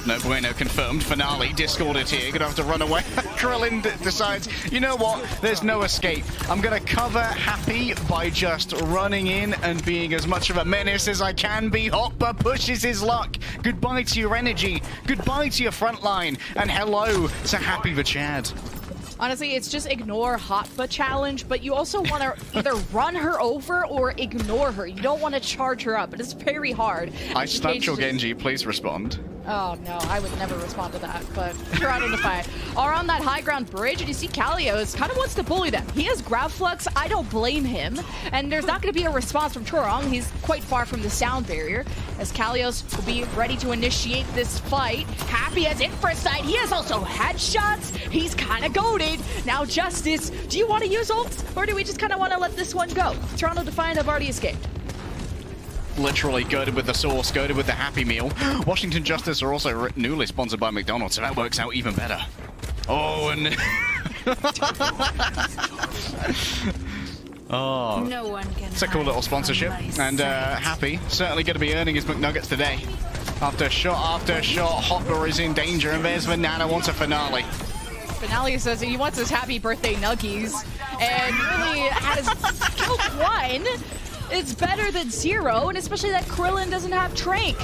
No bueno, confirmed. Finale discorded here. Gonna have to run away. Krillin decides, you know what? There's no escape. I'm gonna cover Happy by just running in and being as much of a menace as I can be. Hopper pushes his luck. Goodbye to your energy. Goodbye to your front line. And hello to Happy the Chad. Honestly, it's just ignore Hotba challenge, but you also want to either run her over or ignore her. You don't want to charge her up, but it's very hard. I stunned your Genji, please respond. Oh no, I would never respond to that, but Toronto Defiant are on that high ground bridge, and you see Kalios kind of wants to bully them. He has grab flux, I don't blame him, and there's not going to be a response from Torong. He's quite far from the sound barrier, as Kalios will be ready to initiate this fight. Happy has Infrasight, he has also headshots, he's kind of goated. Now Justice, do you want to use ults, or do we just kind of want to let this one go? Toronto Defiant have already escaped. Literally goaded with the sauce, goaded with the Happy Meal. Washington Justice are also newly sponsored by McDonald's, so that works out even better. Oh, and... oh, no one can. It's a cool little sponsorship. And Happy, certainly going to be earning his McNuggets today. After shot, Hopper is in danger, and there's the Nana wants a finale. Finale says he wants his happy birthday nuggies, and really has killed one. It's better than 0, and especially that Krillin doesn't have Trank.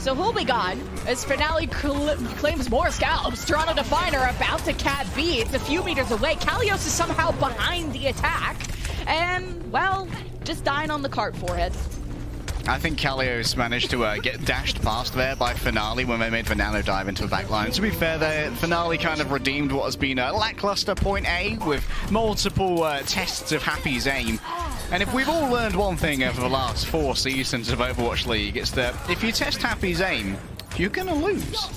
So he'll be gone as Finale claims more scalps. Toronto Defiant are about to cat B. It's a few meters away. Kalios is somehow behind the attack. And, well, just dying on the cart forehead. I think Kalios managed to get dashed past there by Finale when they made the nano dive into the back line. To be fair, the Finale kind of redeemed what has been a lackluster point A with multiple tests of Happy's aim. And if we've all learned one thing over the last 4 seasons of Overwatch League, it's that if you test Happy's aim, you're gonna lose.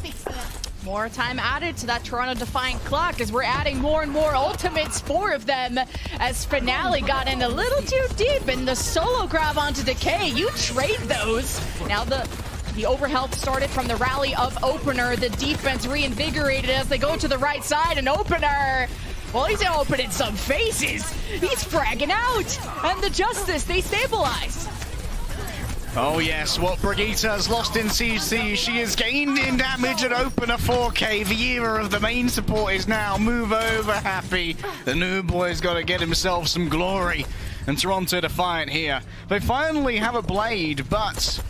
More time added to that Toronto Defiant clock as we're adding more and more ultimates, 4 of them, as Finale got in a little too deep, and the solo grab onto Decay, you trade those. Now the overhealth started from the rally of Opener, the defense reinvigorated as they go to the right side, and Opener, well, he's opening some faces. He's fragging out, and the Justice, they stabilize. Oh yes, what Brigitte has lost in CC, she has gained in damage at Opener 4K. The era of the main support is now. Move over, Happy. The new boy's got to get himself some glory. And Toronto Defiant here. They finally have a blade, but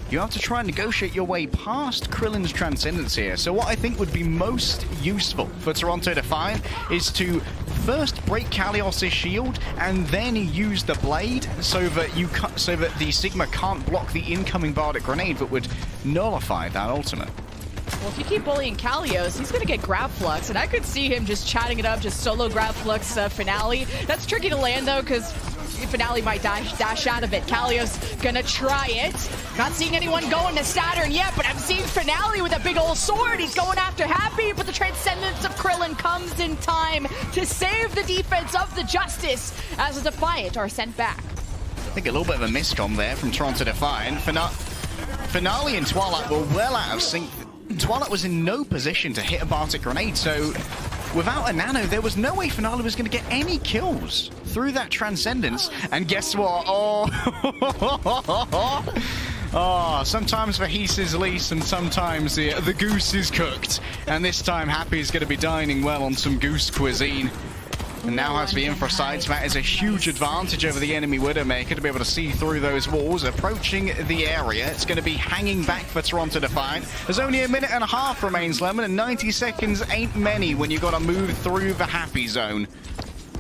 you have to try and negotiate your way past Krillin's Transcendence here. So what I think would be most useful for Toronto Defiant is to first break Kalios' shield and then use the blade so that the Sigma can't block the incoming Bardic grenade that would nullify that ultimate. Well, if you keep bullying Kalios, he's going to get grab flux, and I could see him just chatting it up, just solo grab flux Finale. That's tricky to land, though, because Finale might dash out of it. Kalios gonna try it. Not seeing anyone going to Saturn yet, but I'm seeing Finale with a big old sword. He's going after Happy, but the Transcendence of Krillin comes in time to save the defense of the Justice as the Defiant are sent back. I think a little bit of a miscom there from Toronto Defiant. Finale and Twilight were well out of sync. Twilight was in no position to hit a Bardic grenade, so without a nano, there was no way Finale was going to get any kills through that Transcendence. And guess what? Oh, sometimes the heat is least and sometimes the goose is cooked. And this time, Happy is going to be dining well on some goose cuisine. And now has the infrasight. That is a huge advantage over the enemy Widowmaker to be able to see through those walls. Approaching the area, it's going to be hanging back for Toronto Defiant. There's only a minute and a half remains, Lemon, and 90 seconds ain't many when you got to move through the Happy zone.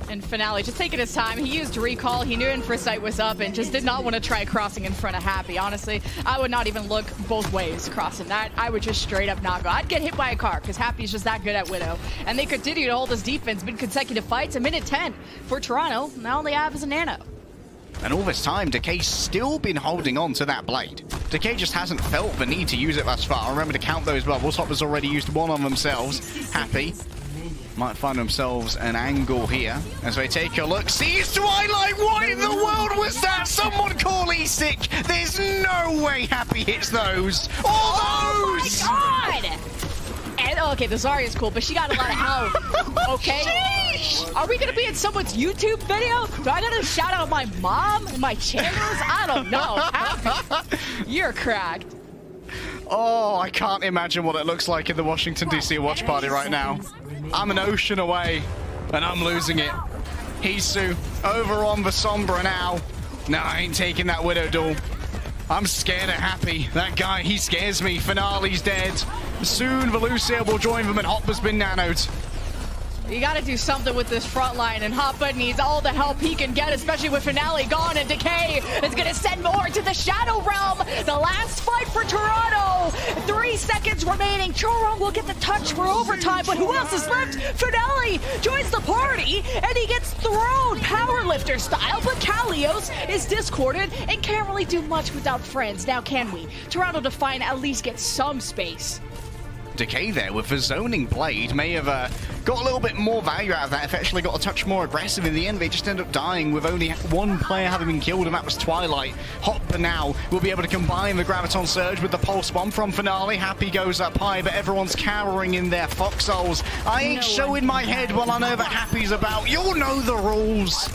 And Finale just taking his time. He used recall. He knew Infrasight was up and just did not want to try crossing in front of Happy. Honestly, I would not even look both ways crossing that. I would just straight up not go. I'd get hit by a car because Happy's just that good at Widow. And they continue to hold his defense mid-consecutive fights. A minute 10 for Toronto. Now all they have is a nano. And all this time, Decay's still been holding on to that blade. Decay just hasn't felt the need to use it thus far. Remember to count those bubbles. Hopper's already used one on themselves. Happy might find themselves an angle here as they take a look. Sees Twilight! What in the world was that? Someone call E-Sick! There's no way Happy hits those! All those! Oh my god! And, okay, the Zarya's cool, but she got a lot of health. Okay? Sheesh. Are we gonna be in someone's YouTube video? Do I gotta shout out my mom and my channels? I don't know. Happy. You're cracked. Oh, I can't imagine what it looks like in the Washington, D.C. watch party right now. I'm an ocean away, and I'm losing it. Hisu over on the Sombra now. No, I ain't taking that Widow duel. I'm scared of Happy. That guy, he scares me. Finale's dead. Soon, Velucia will join them, and Hopper's been nanoed. You gotta do something with this front line, and Hoppa needs all the help he can get, especially with Finale gone, and Decay is gonna send more to the Shadow Realm. The last fight for Toronto. 3 seconds remaining. Chorong will get the touch for overtime, but who else is left? Finale joins the party, and he gets thrown powerlifter style, but Kalios is discorded and can't really do much without friends. Now can we? Toronto Defiant at least get some space. Decay there with the zoning blade may have got a little bit more value out of that if it actually got a touch more aggressive. In the end, they just end up dying with only one player having been killed, and that was Twilight. Hopper now will be able to combine the Graviton Surge with the Pulse Bomb from Finale. Happy goes up high, but everyone's cowering in their foxholes. I ain't showing my head while I know that Happy's about. You'll know the rules.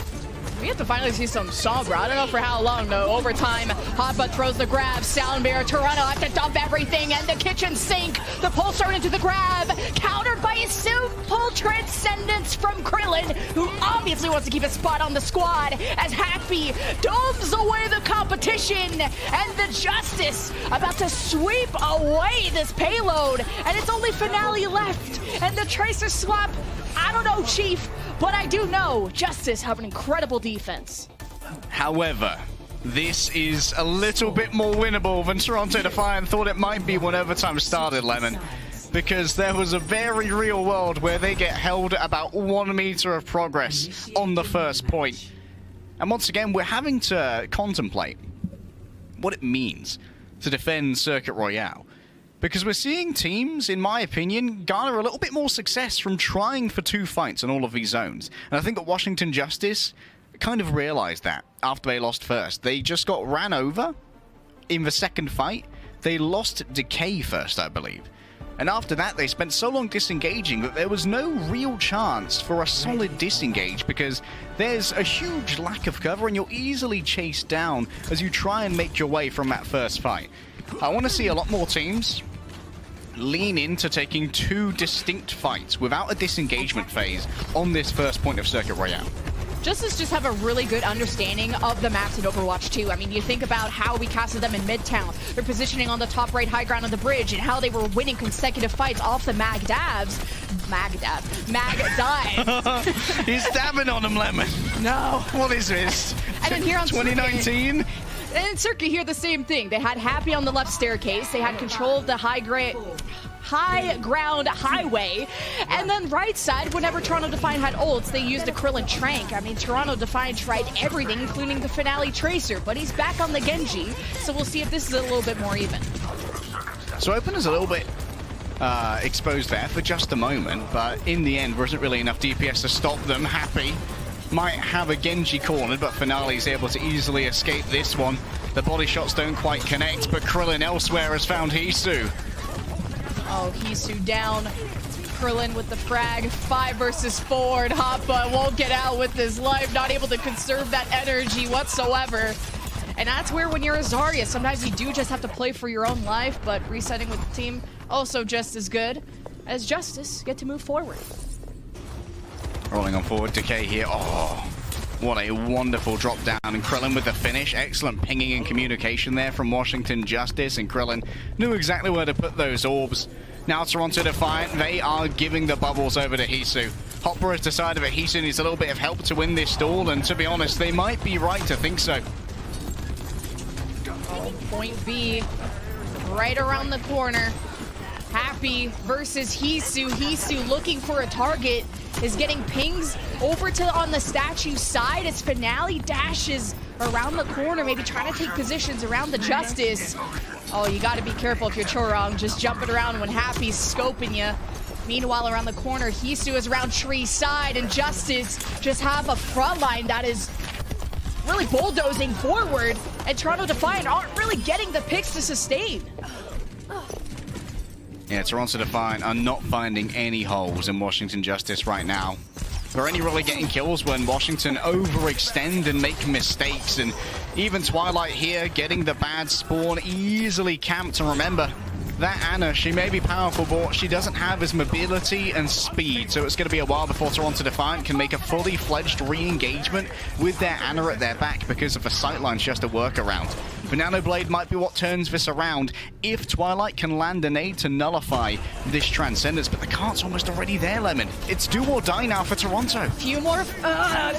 We have to finally see some Sombra. I don't know for how long, though. Overtime, Hotbutt throws the grab. Sound Bear, Toronto have to dump everything, and the kitchen sink. The Pulsar into the grab, countered by a simple transcendence from Krillin, who obviously wants to keep a spot on the squad, as Happy domes away the competition, and the Justice about to sweep away this payload, and it's only Finale left, and the Tracer swap. I don't know, Chief, but I do know Justice have an incredible defense. However, this is a little bit more winnable than Toronto Defiant thought it might be when overtime started, Lemon. Because there was a very real world where they get held at about 1 meter of progress on the first point. And once again, we're having to contemplate what it means to defend Circuit Royale. Because we're seeing teams, in my opinion, garner a little bit more success from trying for 2 fights in all of these zones. And I think that Washington Justice kind of realized that after they lost first. They just got ran over in the second fight. They lost Decay first, I believe. And after that, they spent so long disengaging that there was no real chance for a solid disengage, because there's a huge lack of cover and you're easily chased down as you try and make your way from that first fight. I want to see a lot more teams lean into taking 2 distinct fights without a disengagement phase on this first point of Circuit Royale. Justice just have a really good understanding of the maps in Overwatch 2. I mean, you think about how we casted them in Midtown, their positioning on the top right high ground of the bridge, and how they were winning consecutive fights off the mag dives. He's dabbing on him, Lemon. No. What is this? And then here on 2019? And in Circuit here, the same thing. They had Happy on the left staircase. They had control of the high ground highway. And then right side, whenever Toronto Defiant had ults, they used a Krillin Trank. I mean, Toronto Defiant tried everything, including the Finale Tracer, but he's back on the Genji. So we'll see if this is a little bit more even. So Open is a little bit exposed there for just a moment, but in the end, there isn't really enough DPS to stop them. Happy might have a Genji cornered, but Finale's able to easily escape this one. The body shots don't quite connect, but Krillin elsewhere has found Hisu. Oh, Hisu down. Krillin with the frag. 5 versus 4, and Hoppa won't get out with his life, not able to conserve that energy whatsoever. And that's where, when you're a Zarya, sometimes you do just have to play for your own life, but resetting with the team also just as good as Justice get to move forward. Rolling on forward, Decay here. Oh, what a wonderful drop down. And Krillin with the finish. Excellent pinging and communication there from Washington Justice. And Krillin knew exactly where to put those orbs. Now Toronto Defiant, they are giving the bubbles over to Hisu. Hopper has decided that Hisu needs a little bit of help to win this stall. And to be honest, they might be right to think so. Oh, point B, right around the corner. Happy versus Hisu. Hisu looking for a target, is getting pings over to on the statue side as Finale dashes around the corner, maybe trying to take positions around the Justice. Oh, you got to be careful if you're Chorong, just jumping around when Happy's scoping you. Meanwhile, around the corner, Hisu is around tree side, and Justice just have a front line that is really bulldozing forward, and Toronto Defiant aren't really getting the picks to sustain. Yeah, Toronto Defiant are not finding any holes in Washington Justice right now. They're only really getting kills when Washington overextend and make mistakes, and even Twilight here getting the bad spawn easily camped. And remember, that Ana, she may be powerful, but she doesn't have his mobility and speed, so it's going to be a while before Toronto Defiant can make a fully fledged re-engagement with their Ana at their back because of the sightlines just a workaround. Banana Blade might be what turns this around if Twilight can land a nade to nullify this Transcendence, but the cart's almost already there, Lemon. It's do or die now for Toronto. Few more.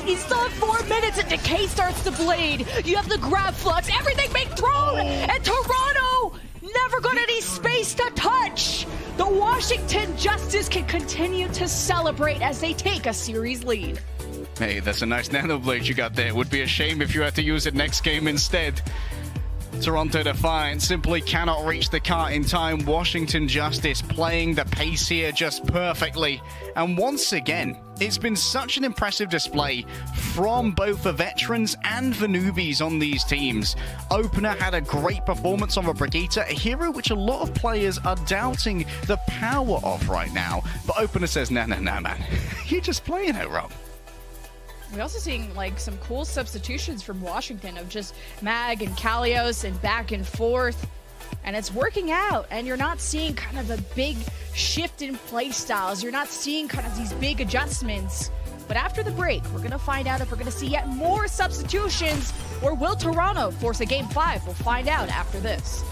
He's still at 4 minutes and Decay starts the blade. You have the grab flux, everything being thrown, and Toronto never got any space to touch. The Washington Justice can continue to celebrate as they take a series lead. Hey, that's a nice nano blade you got there. Would be a shame if you had to use it next game instead. Toronto Defiant simply cannot reach the cart in time. Washington Justice playing the pace here just perfectly. And once again, it's been such an impressive display from both the veterans and the newbies on these teams. Opener had a great performance on the Brigitte, a hero which a lot of players are doubting the power of right now. But Opener says, no, man, you're just playing it wrong. We're also seeing like some cool substitutions from Washington of just Mag and Kalios and back and forth. And it's working out, and you're not seeing kind of a big shift in play styles. You're not seeing kind of these big adjustments. But after the break, we're going to find out if we're going to see yet more substitutions, or will Toronto force a Game 5? We'll find out after this.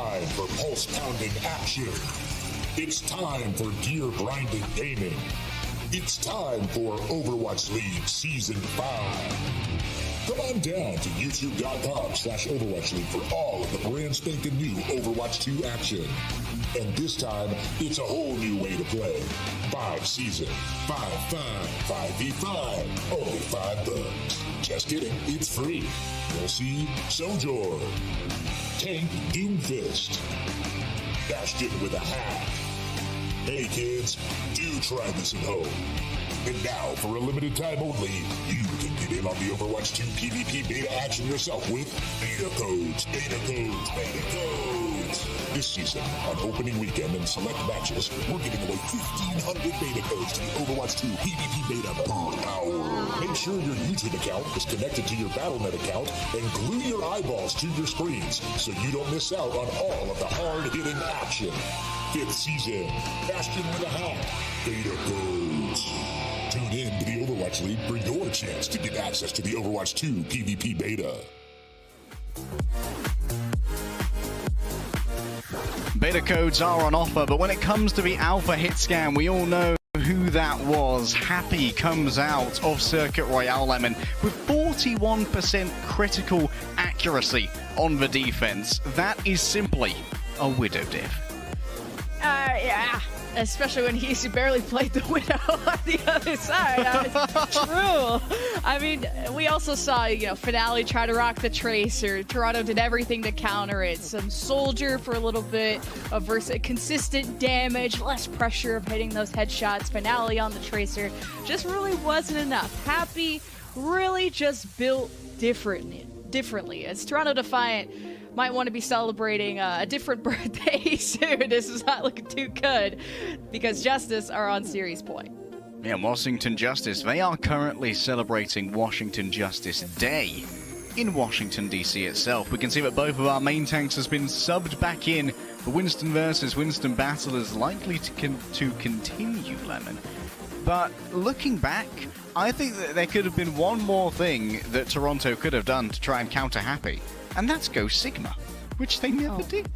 time for pulse-pounding action. It's time for gear-grinding gaming. It's time for Overwatch League Season 5. Come on down to youtube.com/Overwatch League for all of the brand spanking new Overwatch 2 action. And this time, it's a whole new way to play. 5 season, 5v5, only $5. Just kidding, it's free. You'll see Sojourn, Tank Doomfist, Bastion with a hat. Hey kids, do try this at home. And now, for a limited time only, you can get in on the Overwatch 2 PvP beta action yourself with beta codes, beta codes, beta codes. This season, on opening weekend and select matches, we're giving away 1,500 beta codes to the Overwatch 2 PvP beta per hour. Make sure your YouTube account is connected to your Battle.net account and glue your eyeballs to your screens so you don't miss out on all of the hard-hitting action. 5th season, Bastion with a hat, beta codes. Tune in to the Overwatch League for your chance to get access to the Overwatch 2 PvP beta. Beta codes are on offer, but when it comes to the alpha hit scan, we all know who that was. Happy comes out of Circuit Royale Lemon with 41% critical accuracy on the defense. That is simply a Widow diff. Yeah. Especially when he's barely played the Widow on the other side. True. I mean, we also saw, Finale try to rock the Tracer. Toronto did everything to counter it. Some Soldier for a little bit of consistent damage, less pressure of hitting those headshots. Finale on the Tracer just really wasn't enough. Happy really just built differently. As Toronto Defiant might want to be celebrating a different birthday soon. This is not looking too good because Justice are on series point. Yeah, Washington Justice, they are currently celebrating Washington Justice Day in Washington, D.C. itself. We can see that both of our main tanks has been subbed back in. The Winston versus Winston battle is likely to continue, Lemon. But looking back, I think that there could have been one more thing that Toronto could have done to try and counter Happy. And that's go Sigma, which they never did.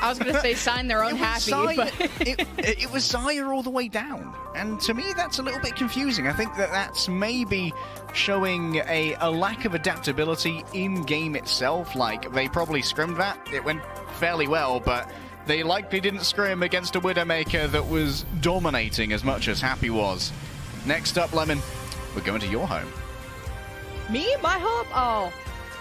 I was going to say sign their own Happy, but... it was Xayah all the way down. And to me, that's a little bit confusing. I think that that's maybe showing a lack of adaptability in-game itself. Like, they probably scrimmed that. It went fairly well, but they likely didn't scrim against a Widowmaker that was dominating as much as Happy was. Next up, Lemon, we're going to your home. Me? My home? Oh...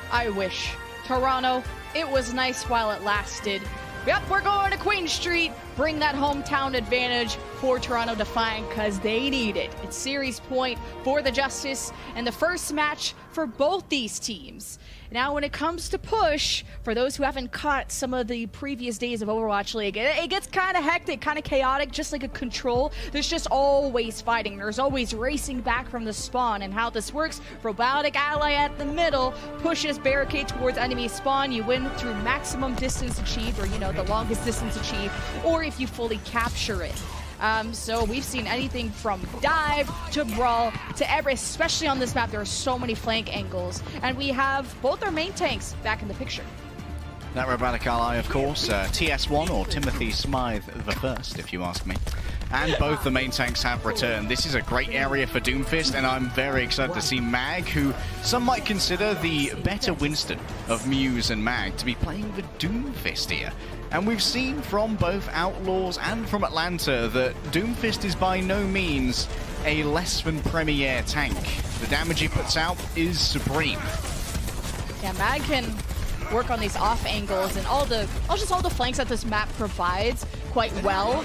I wish. Toronto, it was nice while it lasted. Yep, we're going to Queen Street. Bring that hometown advantage for Toronto Defiant because they need it. It's series point for the Justice and the first match for both these teams. Now, when it comes to push, for those who haven't caught some of the previous days of Overwatch League, it gets kind of hectic, kind of chaotic, just like a control. There's just always fighting. There's always racing back from the spawn. And how this works, robotic ally at the middle pushes barricade towards enemy spawn. You win through maximum distance achieved, or, the longest distance achieved, or if you fully capture it. So we've seen anything from dive to brawl to every, especially on this map, there are so many flank angles. And we have both our main tanks back in the picture. That robotic ally, of course, TS1 or Timothy Smythe the First, if you ask me. And both the main tanks have returned. This is a great area for Doomfist, and I'm very excited to see Mag, who some might consider the better Winston of Muse and Mag, to be playing the Doomfist here. And we've seen from both Outlaws and from Atlanta that Doomfist is by no means a less than premier tank. The damage he puts out is supreme. Yeah, Mag can work on these off angles and all the flanks that this map provides quite well.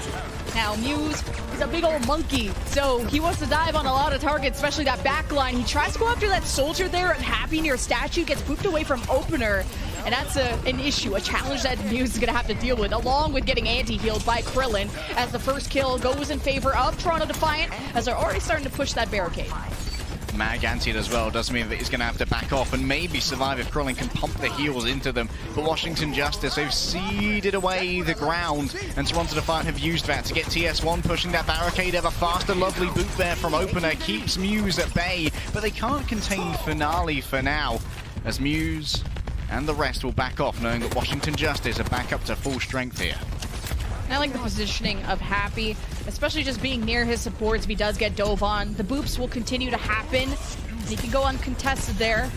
Now Muse is a big old monkey, so he wants to dive on a lot of targets, especially that back line. He tries to go after that Soldier there, and Happy near statue gets pooped away from opener. And that's an issue, a challenge that Muse is going to have to deal with, along with getting anti-healed by Krillin, as the first kill goes in favor of Toronto Defiant, as they're already starting to push that barricade. Mag anti-ed as well does mean that he's going to have to back off and maybe survive if Krillin can pump the heals into them. But Washington Justice, they've ceded away the ground, and Toronto Defiant have used that to get TS1 pushing that barricade ever faster. Lovely boot there from opener keeps Muse at bay, but they can't contain Finale for now, as Muse and the rest will back off, knowing that Washington Justice are back up to full strength here. I like the positioning of Happy, especially just being near his supports if he does get dove on. The boops will continue to happen. He can go uncontested there,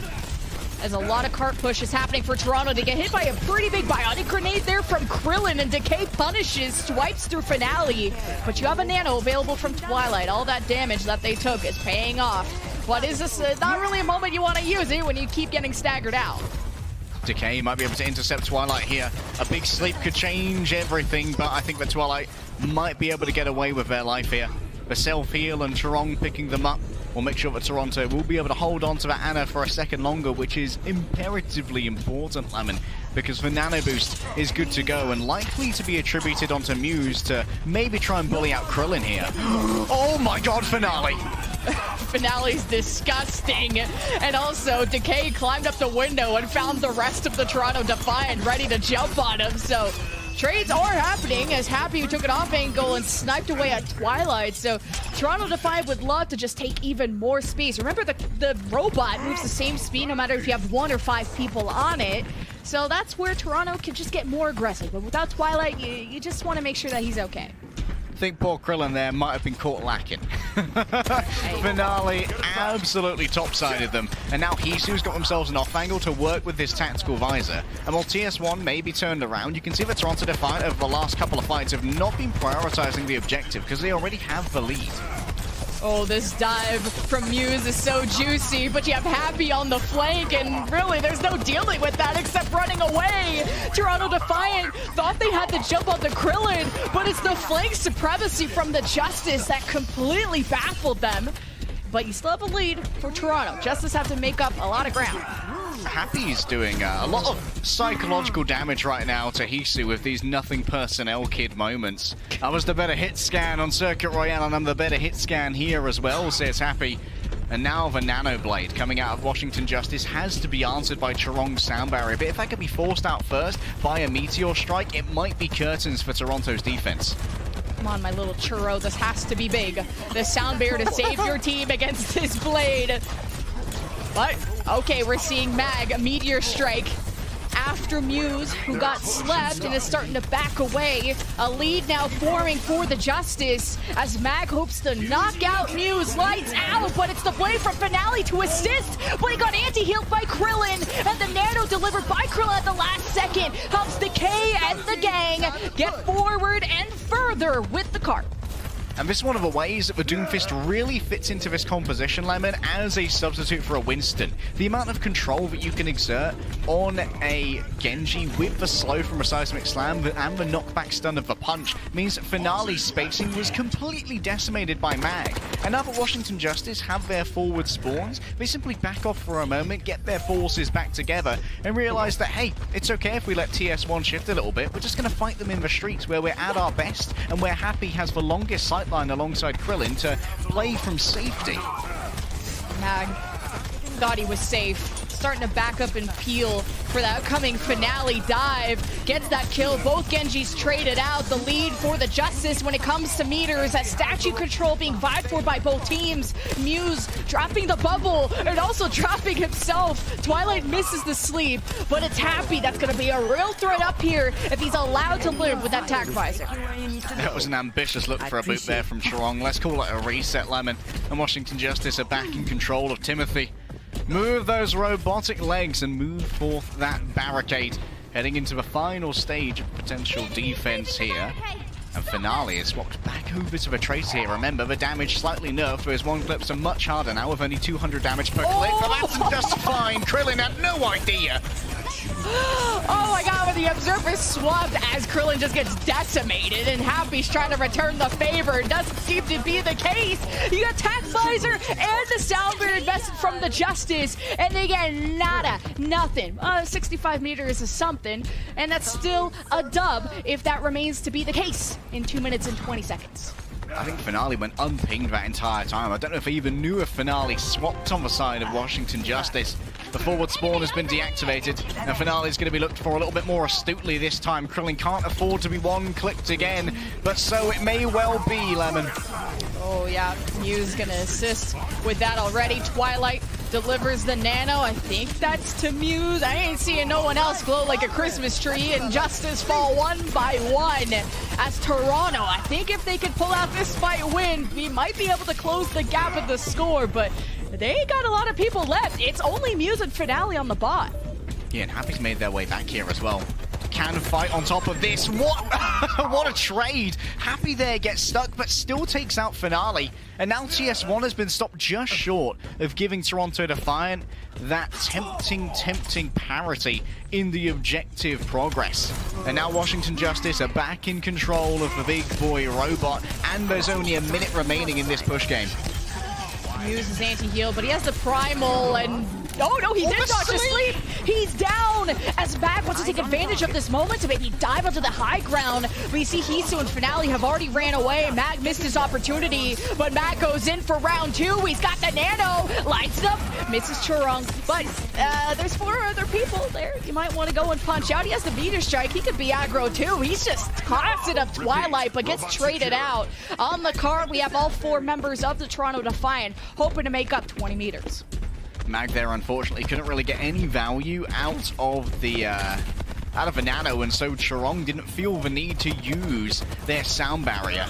as a lot of cart push is happening for Toronto to get hit by a pretty big bionic grenade there from Krillin, and Decay punishes, swipes through Finale. But you have a nano available from Twilight. All that damage that they took is paying off. What is this? Not really a moment you want to use it when you keep getting staggered out. Decay might be able to intercept Twilight here. A big sleep could change everything, but I think that Twilight might be able to get away with their life here. The self-heal and Charong picking them up will make sure that Toronto will be able to hold on to that Ana for a second longer, which is imperatively important, Lemon, because the Nano Boost is good to go and likely to be attributed onto Muse to maybe try and bully out Krillin here. Oh my god, Finale! Finale's disgusting. And also, Decay climbed up the window and found the rest of the Toronto Defiant ready to jump on him. So trades are happening as Happy took an off angle and sniped away at Twilight. So Toronto Defiant would love to just take even more space. Remember, the robot moves the same speed no matter if you have 1 or 5 people on it. So that's where Toronto can just get more aggressive. But without Twilight, you just want to make sure that he's okay. I think poor Krillin there might have been caught lacking. Finale absolutely top-sided them, and now Hisu's got themselves an off angle to work with this tactical visor. And while TS1 may be turned around, you can see that Toronto Defiant over the last couple of fights have not been prioritizing the objective because they already have the lead. Oh, this dive from Muse is so juicy, but you have Happy on the flank, and really, there's no dealing with that except running away. Toronto Defiant thought they had to jump on the Krillin, but it's the flank supremacy from the Justice that completely baffled them. But you still have a lead for Toronto. Justice have to make up a lot of ground. Happy's doing a lot of psychological damage right now to Hisu with these nothing personnel kid moments. I was the better hit scan on Circuit Royale, and I'm the better hit scan here as well, says Happy. And now the Nano Blade coming out of Washington Justice has to be answered by Charong's sound barrier. But if that could be forced out first by a Meteor Strike, it might be curtains for Toronto's defense. Come on, my little churro, this has to be big. The sound barrier to save your team against this blade. But, okay, we're seeing Mag, Meteor Strike, after Muse, who got slept and is starting to back away. A lead now forming for the Justice as Mag hopes to knock out Muse. Lights out, but it's the blade from Finale to assist. Blade got anti-healed by Krillin, and the nano delivered by Krillin at the last second helps Decay and the gang get forward and further with the cart. And this is one of the ways that the Doomfist really fits into this composition, Lemon, as a substitute for a Winston. The amount of control that you can exert on a Genji with the slow from a Seismic Slam and the knockback stun of the punch means that Finale's spacing was completely decimated by Mag. And now that Washington Justice have their forward spawns, they simply back off for a moment, get their forces back together, and realize that, hey, it's okay if we let TS1 shift a little bit. We're just going to fight them in the streets where we're at our best and where Happy has the longest sight line alongside Krillin to play from safety. Mag thought he was safe. Starting to back up and peel for that upcoming Finale dive. Gets that kill. Both Genjis traded out. The lead for the Justice when it comes to meters. That statue control being vied for by both teams. Muse dropping the bubble and also dropping himself. Twilight misses the sleep, but it's Happy that's going to be a real threat up here if he's allowed to live with that tag visor. That was an ambitious look for a boot there from Charong. Let's call it a reset, Lemon. And Washington Justice are back in control of Timothy. Move those robotic legs and move forth that barricade. Heading into the final stage of potential defense here. And Finale is swapped back over to the Trace here. Remember, the damage slightly nerfed, for his one clips are much harder now with only 200 damage per clip. But that's just fine. Krillin had no idea. Oh my god, when the Observer swapped as Krillin just gets decimated and Happy's trying to return the favor. Doesn't seem to be the case. You got Attack Visor and the sound barrier invested from the Justice, and they get nada, nothing. 65 meters is something, and that's still a dub if that remains to be the case in 2 minutes and 20 seconds. I think Finale went unpinged that entire time. I don't know if I even knew if Finale swapped on the side of Washington Justice. The forward spawn has been deactivated, and Finale is going to be looked for a little bit more astutely this time. Krillin can't afford to be one-clicked again, but so it may well be, Lemon. Oh yeah, Muse gonna assist with that already. Twilight delivers the nano. I think that's to Muse. I ain't seeing no one else glow like a Christmas tree, and Justice fall 1 by 1 as Toronto. I think if they could pull out this fight win, we might be able to close the gap of the score, but they got a lot of people left. It's only Muse and Finale on the bot. Yeah, and Happy's made their way back here as well. Can fight on top of this. What? What a trade. Happy there gets stuck, but still takes out Finale. And now TS1 has been stopped just short of giving Toronto Defiant that tempting parity in the objective progress. And now Washington Justice are back in control of the big boy robot, and there's only a minute remaining in this push game. Muse his anti-heal, but he has the primal, and oh no, he did not just sleep. He's down as Mag wants to take advantage of this moment to maybe dive onto the high ground. We see Hisu and Finale have already ran away. Mag missed his opportunity, but Mag goes in for round 2. He's got the nano, lights it up, misses Churung, but there's 4 other people there. You might want to go and punch out. He has the meter strike. He could be aggro too. He's just tossing up Twilight, but gets traded out. On the card, we have all 4 members of the Toronto Defiant hoping to make up 20 meters. Mag there, unfortunately, couldn't really get any value out of the nano, and so Churong didn't feel the need to use their sound barrier.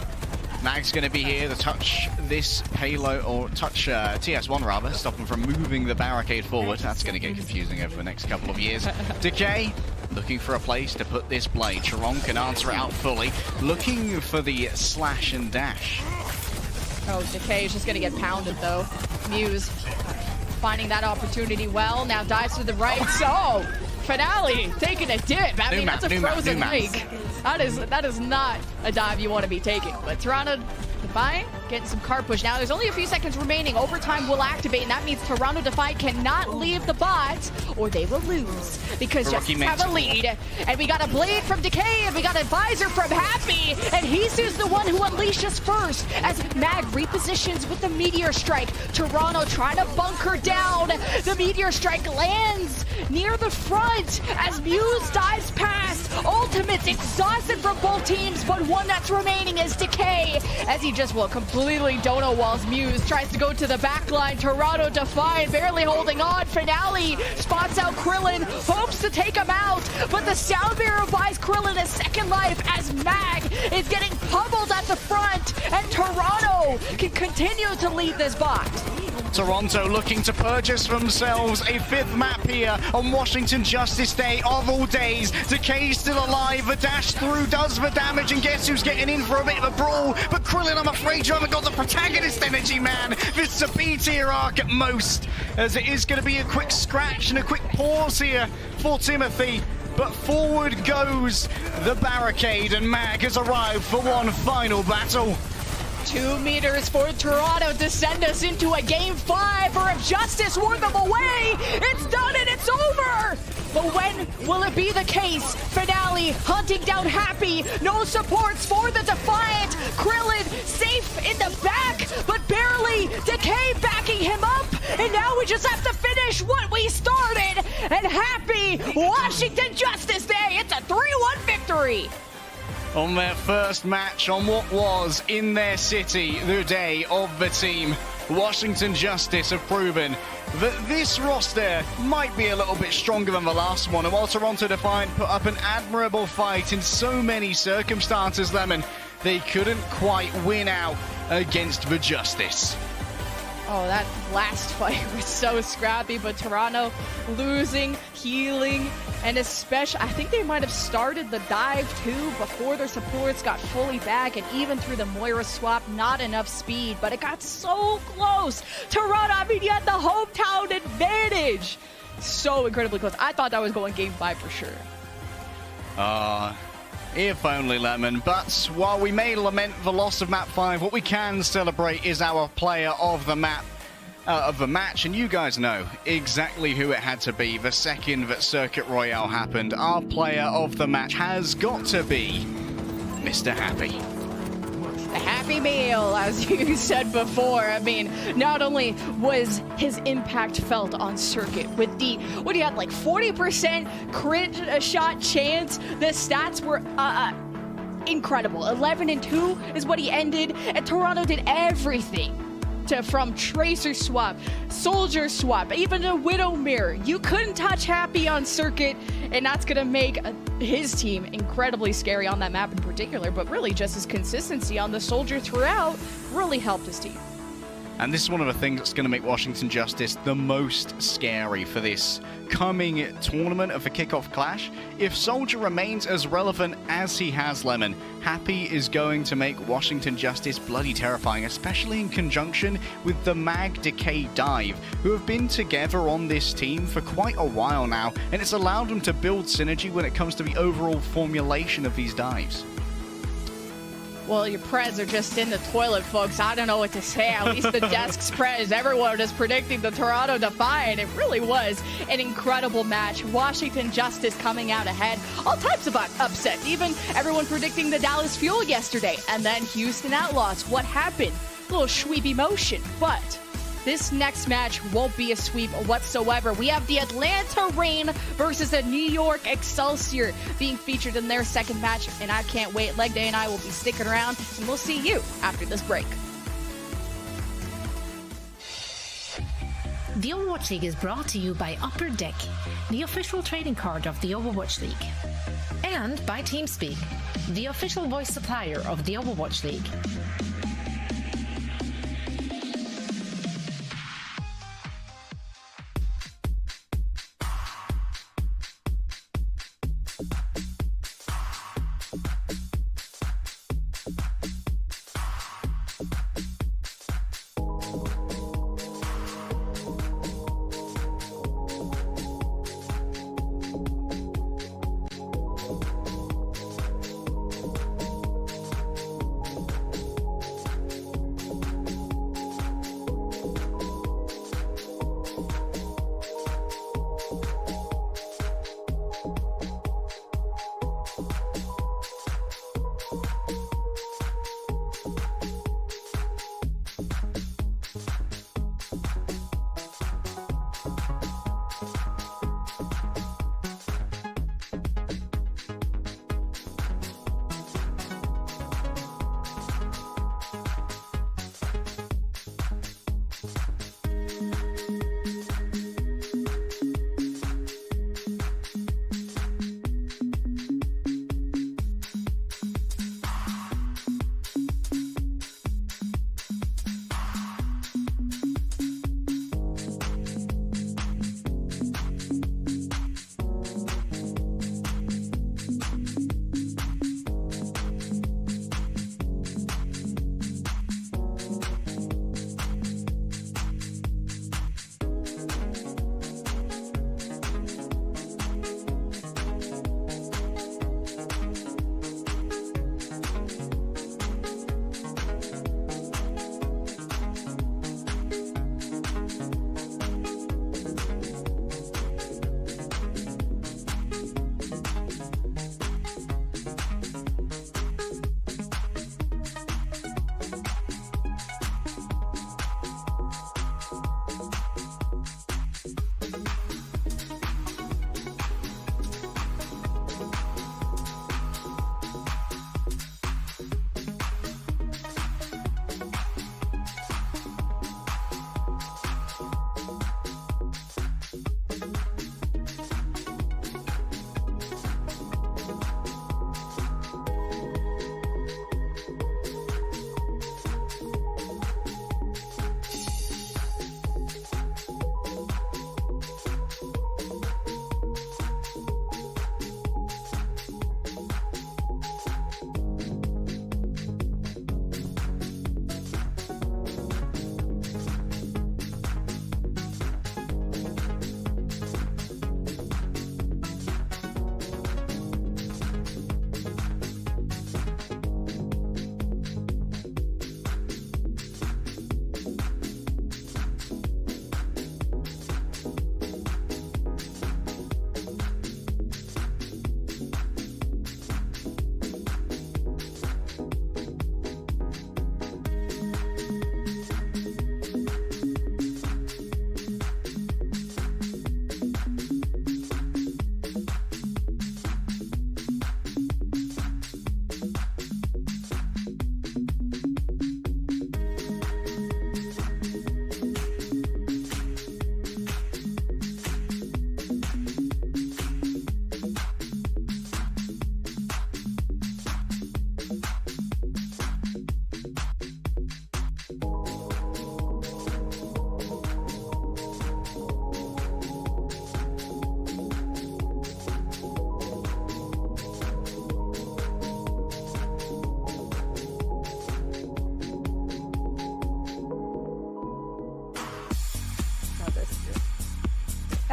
Mag's going to be here to touch this payload, or touch TS1 rather, stop him from moving the barricade forward. That's going to get confusing over the next couple of years. Decay looking for a place to put this blade. Churong can answer it out fully, looking for the slash and dash. Oh, Decay is just going to get pounded though. Muse finding that opportunity well, now dives to the right. So, Finale taking a dip. I mean, that's a frozen lake. That is not a dive you want to be taking. But Toronto Defiant getting some card push. Now, there's only a few seconds remaining. Overtime will activate, and that means Toronto Defiant cannot leave the bot, or they will lose, because Justice have a lead. And we got a blade from Decay, and we got a visor from Happy, and Hisu's the one who unleashes first, as Mag repositions with the Meteor Strike. Toronto trying to bunker down. The Meteor Strike lands near the front, as Muse dives past. Ultimates exhausted from both teams, but one that's remaining is Decay, as he just will completely dono walls Muse, tries to go to the back line. Toronto Defiant barely holding on. Finale spots out Krillin, hopes to take him out, but the sound barrier buys Krillin a second life as Mag is getting pummeled at the front, and Toronto can continue to lead this bot. Toronto looking to purchase themselves a 5th map here on Washington Justice Day of all days. Decay's still alive, the dash through does the damage, and guess who's getting in for a bit of a brawl? But Krillin, I'm afraid you haven't got the protagonist energy, man. This is a B-tier arc at most, as it is going to be a quick scratch and a quick pause here for Timothy. But forward goes the barricade, and Mag has arrived for one final battle. 2 meters for Toronto to send us into a game 5, or if Justice wore them away, it's done and it's over! But when will it be the case? Finale hunting down Happy, no supports for the Defiant. Krillin safe in the back, but barely. Decay backing him up, and now we just have to finish what we started. And Happy, Washington Justice Day, it's a 3-1 victory. On their first match on what was in their city, the day of the team, Washington Justice have proven that this roster might be a little bit stronger than the last one. And while Toronto Defiant put up an admirable fight in so many circumstances, Lemon, they couldn't quite win out against the Justice. Oh, that last fight was so scrappy, but Toronto losing, healing, and especially, I think they might have started the dive too before their supports got fully back, and even through the Moira swap, not enough speed, but it got so close. Toronto, I mean, you had the hometown advantage. So incredibly close. I thought that was going game 5 for sure. If only, Lemon. But while we may lament the loss of map 5, what we can celebrate is our player of the map, of the match, and you guys know exactly who it had to be the second that Circuit Royale happened. Our player of the match has got to be Mr. Happy. A happy meal, as you said before. I mean, not only was his impact felt on Circuit with the, what do you have, like 40% crit shot chance? The stats were incredible. 11-2 is what he ended, and Toronto did everything from Tracer swap, Soldier swap, even a Widow mirror. You couldn't touch Happy on circuit, and that's going to make his team incredibly scary on that map in particular, but really just his consistency on the Soldier throughout really helped his team. And this is one of the things that's going to make Washington Justice the most scary for this coming tournament of the kickoff clash. If Soldier remains as relevant as he has, Lemon, Happy is going to make Washington Justice bloody terrifying, especially in conjunction with the Mag Decay Dive, who have been together on this team for quite a while now, and it's allowed them to build synergy when it comes to the overall formulation of these dives. Well, your Preds are just in the toilet, folks. I don't know what to say. At least the desk's Preds. Everyone is predicting the Toronto Defiant. It really was an incredible match. Washington Justice coming out ahead. All types of upsets. Even everyone predicting the Dallas Fuel yesterday. And then Houston Outlaws. What happened? A little sweepy motion. But this next match won't be a sweep whatsoever. We have the Atlanta Reign versus the New York Excelsior being featured in their second match, and I can't wait. Leg Day and I will be sticking around, and we'll see you after this break. The Overwatch League is brought to you by Upper Deck, the official trading card of the Overwatch League. And by TeamSpeak, the official voice supplier of the Overwatch League.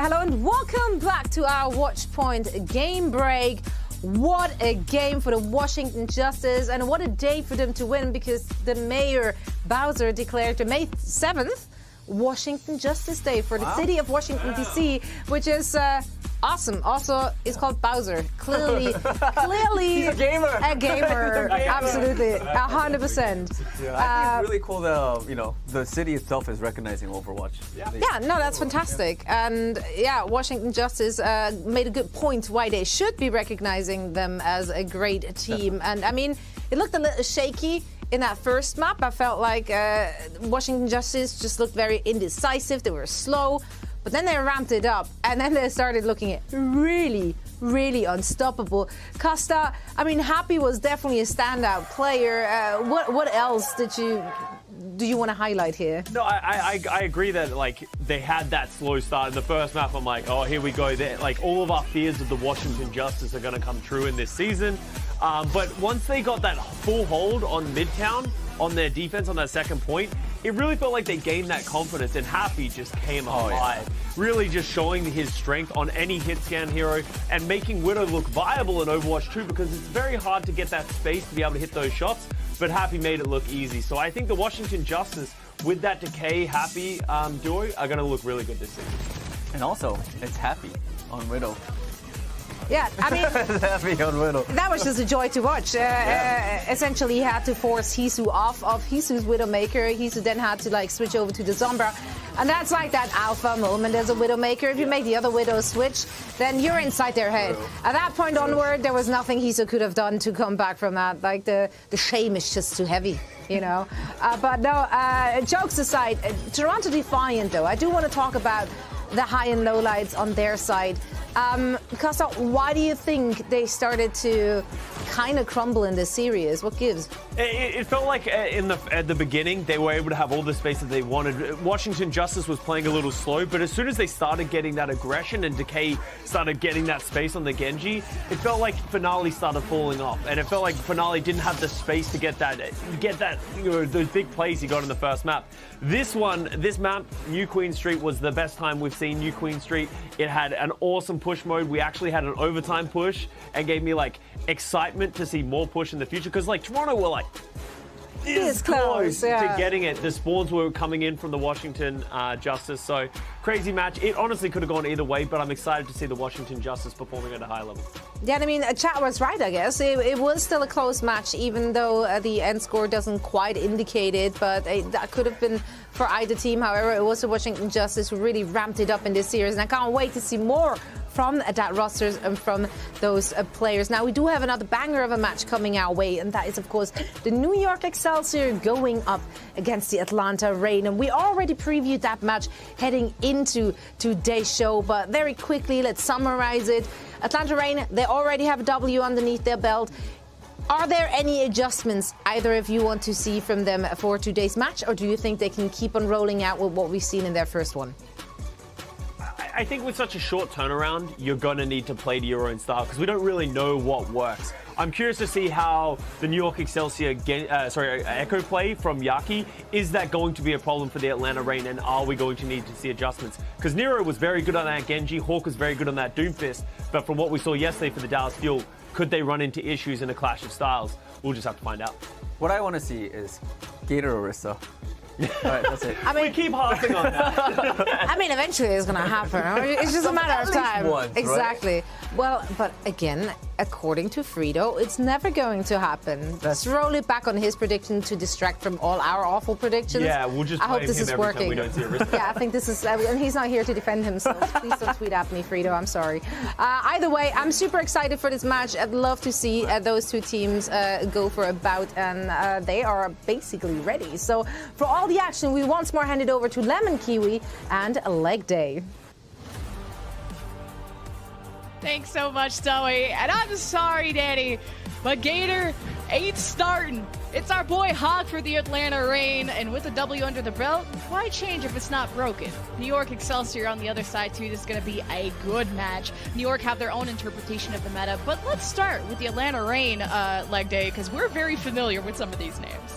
Hello and welcome back to our Watchpoint game break. What a game for the Washington Justice, and what a day for them to win, because the mayor, Bowser, declared the May 7th Washington Justice Day for the city of Washington, D.C., which is awesome. Also, it's called Bowser. Clearly, He's a gamer. Absolutely, 100%. Yeah, I think it's really cool that the city itself is recognizing Overwatch. Yeah, no, that's fantastic. And yeah, Washington Justice made a good point why they should be recognizing them as a great team. And I mean, it looked a little shaky in that first map. I felt like Washington Justice just looked very indecisive. They were slow. But then they ramped it up, and then they started looking really, really unstoppable. Costa, I mean, Happy was definitely a standout player. What else do you want to highlight here? No, I agree that they had that slow start in the first map. I'm like, oh, here we go. All of our fears of the Washington Justice are going to come true in this season. But once they got that full hold on Midtown, on their defense, on that second point, it really felt like they gained that confidence, and Happy just came alive. Really just showing his strength on any hit scan hero and making Widow look viable in Overwatch 2, because it's very hard to get that space to be able to hit those shots, but Happy made it look easy. So I think the Washington Justice, with that Decay Happy duo, are going to look really good this season. And also, it's Happy on Widow. Yeah, I mean, that was just a joy to watch. Essentially, he had to force Hisu off of Hisu's Widowmaker. Hisu then had to switch over to the Sombra. And that's like that alpha moment as a Widowmaker. If you make the other Widow switch, then you're inside their head. At that point onward, there was nothing Hisu could have done to come back from that. The shame is just too heavy, But no, jokes aside, Toronto Defiant, though, I do want to talk about the high and low lights on their side. Costa, why do you think they started to kind of crumble in this series? What gives? It felt like at the beginning they were able to have all the space that they wanted. Washington Justice was playing a little slow, but as soon as they started getting that aggression and Decay started getting that space on the Genji, it felt like Finale started falling off, and it felt like Finale didn't have the space to get that those big plays he got in the first map. This map, New Queen Street, was the best time we've seen New Queen Street. It had an awesome push mode. We actually had an overtime push, and gave me excitement to see more push in the future, because Toronto were this close to getting it. The spawns were coming in from the Washington Justice, so crazy match. It honestly could have gone either way, but I'm excited to see the Washington Justice performing at a high level. Yeah, I mean, chat was right, I guess. It was still a close match, even though the end score doesn't quite indicate it, but that could have been for either team. However, it was the Washington Justice who really ramped it up in this series, and I can't wait to see more from that rosters and from those players. Now, we do have another banger of a match coming our way, and that is, of course, the New York Excelsior going up against the Atlanta Reign. And we already previewed that match heading into today's show, but very quickly, let's summarize it. Atlanta Reign, they already have a W underneath their belt. Are there any adjustments either of you want to see from them for today's match, or do you think they can keep on rolling out with what we've seen in their first one? I think with such a short turnaround, you're going to need to play to your own style, because we don't really know what works. I'm curious to see how the New York Excelsior Echo play from Yaki, is that going to be a problem for the Atlanta Reign, and are we going to need to see adjustments? Because Nero was very good on that Genji, Hawk was very good on that Doomfist, but from what we saw yesterday for the Dallas Fuel, could they run into issues in a clash of styles? We'll just have to find out. What I want to see is Gator Orisa. All right, that's it. We keep harping on that. I mean, eventually it's going to happen. It's just a matter of time. Once, exactly. Right? Well, but again, according to Frito, it's never going to happen. Let's roll it back on his prediction to distract from all our awful predictions. Yeah, we'll just I hope blame this him is every working. time we don't see a risk. Yeah, I think this is, and he's not here to defend himself. Please don't tweet at me, Frito. I'm sorry. Either way, I'm super excited for this match. I'd love to see those two teams go for a bout, and they are basically ready. So for all the action, we once more hand it over to Lemon Kiwi and Leg Day. Thanks so much, Zoe. And I'm sorry, Danny, but Gator ain't starting. It's our boy Hawk for the Atlanta Reign, and with a W under the belt, why change if it's not broken? New York Excelsior on the other side, too. This is going to be a good match. New York have their own interpretation of the meta, but let's start with the Atlanta Reign Leg Day, because we're very familiar with some of these names.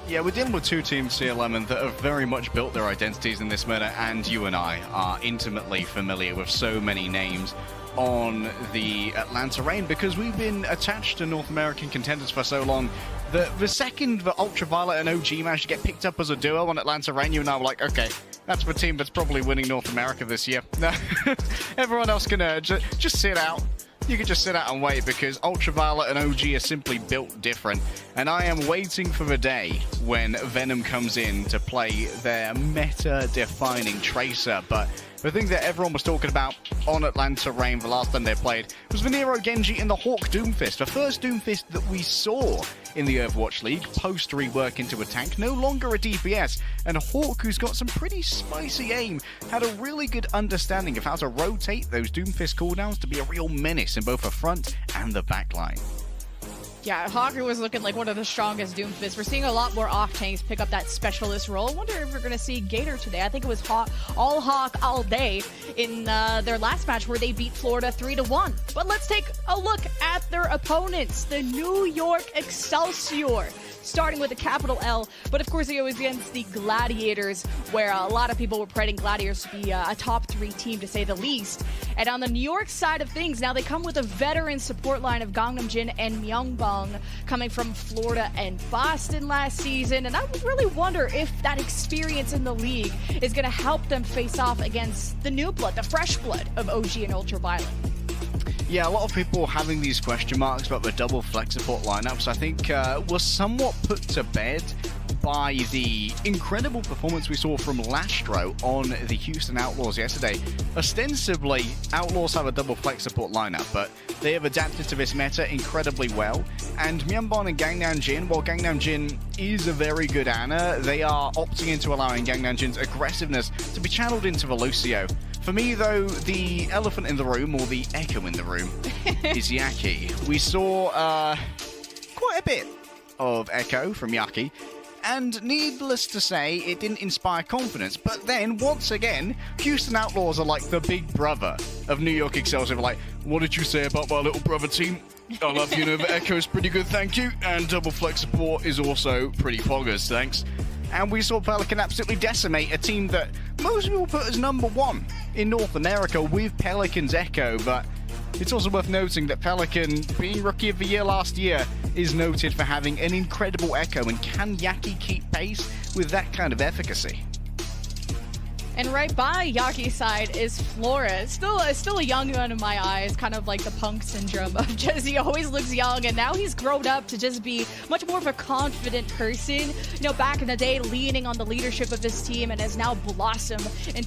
Yeah, we're dealing with two teams here, Lemon, that have very much built their identities in this meta, and you and I are intimately familiar with so many names on the Atlanta Reign because we've been attached to North American contenders for so long that the second the Ultraviolet and OG managed to get picked up as a duo on Atlanta Reign, you and I were like, okay, that's the team that's probably winning North America this year. Everyone else can just sit out. You can just sit out and wait because Ultraviolet and OG are simply built different. And I am waiting for the day when Venom comes in to play their meta-defining Tracer. But the thing that everyone was talking about on Atlanta Reign the last time they played was the Nero Genji and the Hawk Doomfist. The first Doomfist that we saw in the Overwatch League post rework into a tank, no longer a DPS. And Hawk, who's got some pretty spicy aim, had a really good understanding of how to rotate those Doomfist cooldowns to be a real menace in both the front and the back line. Yeah, Hawker was looking like one of the strongest Doomfists. We're seeing a lot more off-tanks pick up that specialist role. I wonder if we're going to see Gator today. I think it was all Hawk all day in their last match where they beat Florida 3-1. But let's take a look at their opponents, the New York Excelsior. Starting with a capital L, but of course it was against the Gladiators, where a lot of people were predicting Gladiators to be a top 3 team, to say the least. And on the New York side of things, now they come with a veteran support line of Gangnam Jin and Myungbong, coming from Florida and Boston last season. And I would really wonder if that experience in the league is going to help them face off against the new blood, the fresh blood of OG and Ultraviolet. Yeah, a lot of people having these question marks about the double flex support lineups, I think, was somewhat put to bed by the incredible performance we saw from Lastro on the Houston Outlaws yesterday. Ostensibly, Outlaws have a double flex support lineup, but they have adapted to this meta incredibly well. And Myungbong and Gangnam Jin, while Gangnam Jin is a very good Ana, they are opting into allowing Gangnam Jin's aggressiveness to be channeled into the Lucio. For me, though, the elephant in the room, or the echo in the room, is Yaki. We saw quite a bit of echo from Yaki, and needless to say, it didn't inspire confidence. But then, once again, Houston Outlaws are like the big brother of New York Excelsior. Like, what did you say about my little brother team? I love you know, the echo's pretty good, thank you. And double flex support is also pretty poggers, thanks. And we saw Pelican absolutely decimate a team that most people put as #1 in North America with Pelican's Echo, but it's also worth noting that Pelican, being Rookie of the Year last year, is noted for having an incredible Echo, and can Yaki keep pace with that kind of efficacy? And right by Yaki's side is Flora. Still a young one in my eyes, kind of like the punk syndrome of just, he always looks young, and now he's grown up to just be much more of a confident person. You know, back in the day, leaning on the leadership of his team, and has now blossomed into